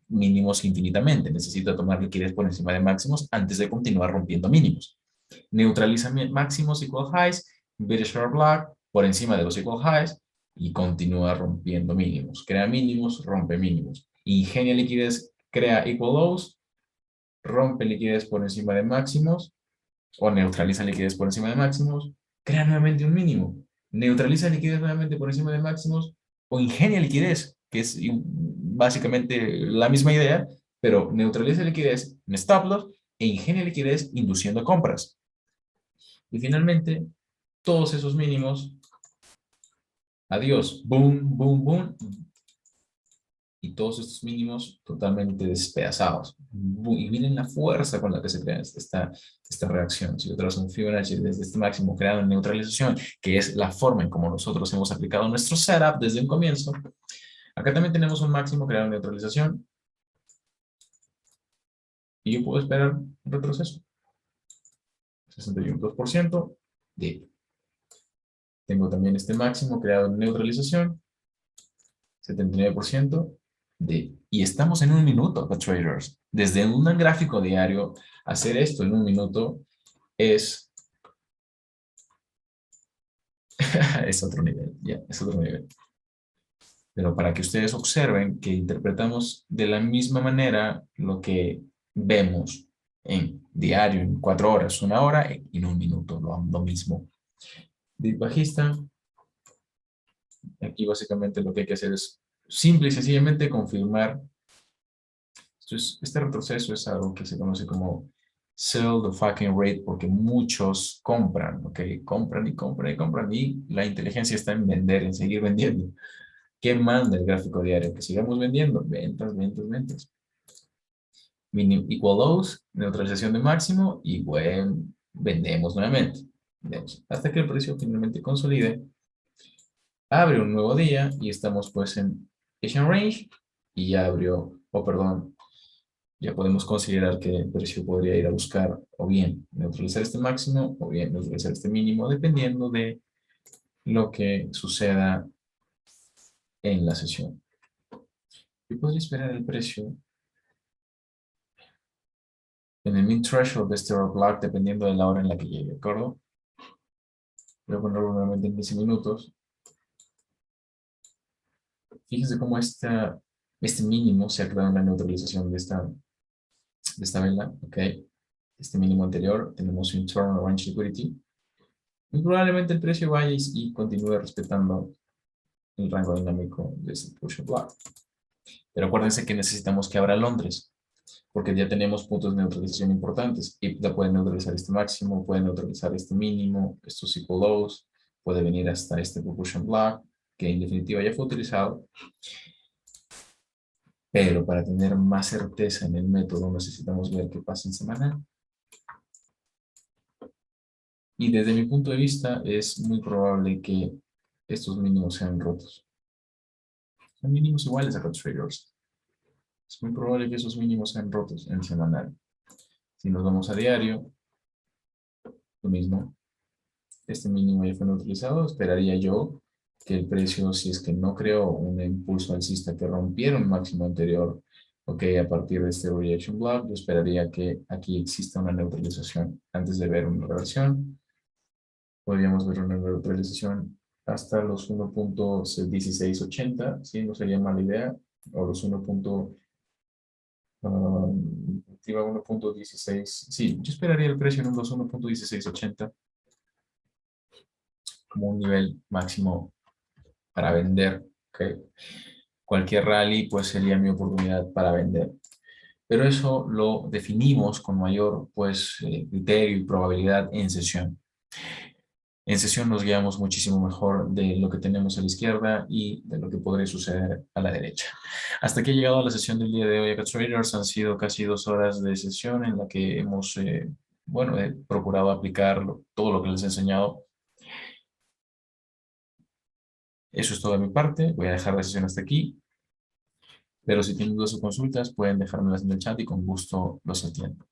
mínimos infinitamente. Necesita tomar liquidez por encima de máximos antes de continuar rompiendo mínimos. Neutraliza máximos equal highs, bearish or black por encima de los equal highs y continúa rompiendo mínimos. Crea mínimos, rompe mínimos. Ingenia liquidez, crea equal lows, rompe liquidez por encima de máximos o neutraliza liquidez por encima de máximos, crea nuevamente un mínimo, neutraliza liquidez nuevamente por encima de máximos o ingenia liquidez, que es básicamente la misma idea, pero neutraliza liquidez en stop loss e ingenia liquidez induciendo compras. Y finalmente, todos esos mínimos, adiós, boom, boom, boom, y todos estos mínimos totalmente despedazados. Y miren la fuerza con la que se crea esta reacción. Si yo trazo un Fibonacci desde este máximo creado en neutralización, que es la forma en como nosotros hemos aplicado nuestro setup desde un comienzo, acá también tenemos un máximo creado en neutralización y yo puedo esperar un retroceso. 61% de. Tengo también este máximo creado en neutralización, 79% de. Y estamos en un minuto, traders. Desde un gráfico diario, hacer esto en un minuto es, es otro nivel, ya, es otro nivel. Pero para que ustedes observen que interpretamos de la misma manera lo que vemos en diario, en 4 horas, 1 hora, en un minuto, lo mismo. Dip bajista, aquí básicamente lo que hay que hacer es simple y sencillamente confirmar. Entonces, este retroceso es algo que se conoce como sell the fucking rate porque muchos compran, ¿ok? Compran y compran y compran y la inteligencia está en vender, en seguir vendiendo. ¿Qué manda el gráfico diario? Que sigamos vendiendo. Ventas, ventas, ventas. Equal lows, neutralización de máximo y bueno, vendemos nuevamente. Vendemos. Hasta que el precio finalmente consolide, abre un nuevo día y estamos pues en Asian Range y ya abrió, o perdón, ya podemos considerar que el precio podría ir a buscar o bien neutralizar este máximo o bien neutralizar este mínimo, dependiendo de lo que suceda en la sesión. Yo podría esperar el precio en el min threshold de este block dependiendo de la hora en la que llegue, ¿de acuerdo? Voy a ponerlo nuevamente en 15 minutos. Fíjense cómo este mínimo se ha creado en la neutralización de esta vela, ¿ok? Este mínimo anterior, tenemos un internal range liquidity. Y probablemente el precio vaya y continúe respetando el rango dinámico de este push block. Pero acuérdense que necesitamos que abra Londres, porque ya tenemos puntos de neutralización importantes. Y ya puede neutralizar este máximo, puede neutralizar este mínimo, estos equal lows, puede venir hasta este propulsion block, que en definitiva ya fue utilizado. Pero para tener más certeza en el método necesitamos ver qué pasa en semanal. Y desde mi punto de vista es muy probable que estos mínimos sean rotos. Son mínimos iguales a los traders. Es muy probable que esos mínimos sean rotos en semanal. Si nos vamos a diario, lo mismo. Este mínimo ya fue neutralizado. Esperaría yo que el precio, si es que no creó un impulso alcista que rompiera un máximo anterior, ok, a partir de este reaction block, yo esperaría que aquí exista una neutralización. Antes de ver una reversión, podríamos ver una neutralización hasta los 1.1680, ¿sí? No sería mala idea, o los 1.16, sí, yo esperaría el precio en unos 1.1680 como un nivel máximo para vender, ¿ok? Cualquier rally pues sería mi oportunidad para vender. Pero eso lo definimos con mayor pues criterio y probabilidad en sesión. En sesión nos guiamos muchísimo mejor de lo que tenemos a la izquierda y de lo que podría suceder a la derecha. Hasta aquí he llegado a la sesión del día de hoy acá Traders. Han sido casi 2 horas de sesión en la que hemos, bueno, procurado aplicar todo lo que les he enseñado. Eso es todo de mi parte. Voy a dejar la sesión hasta aquí. Pero si tienen dudas o consultas, pueden dejármelas en el chat y con gusto los atiendo.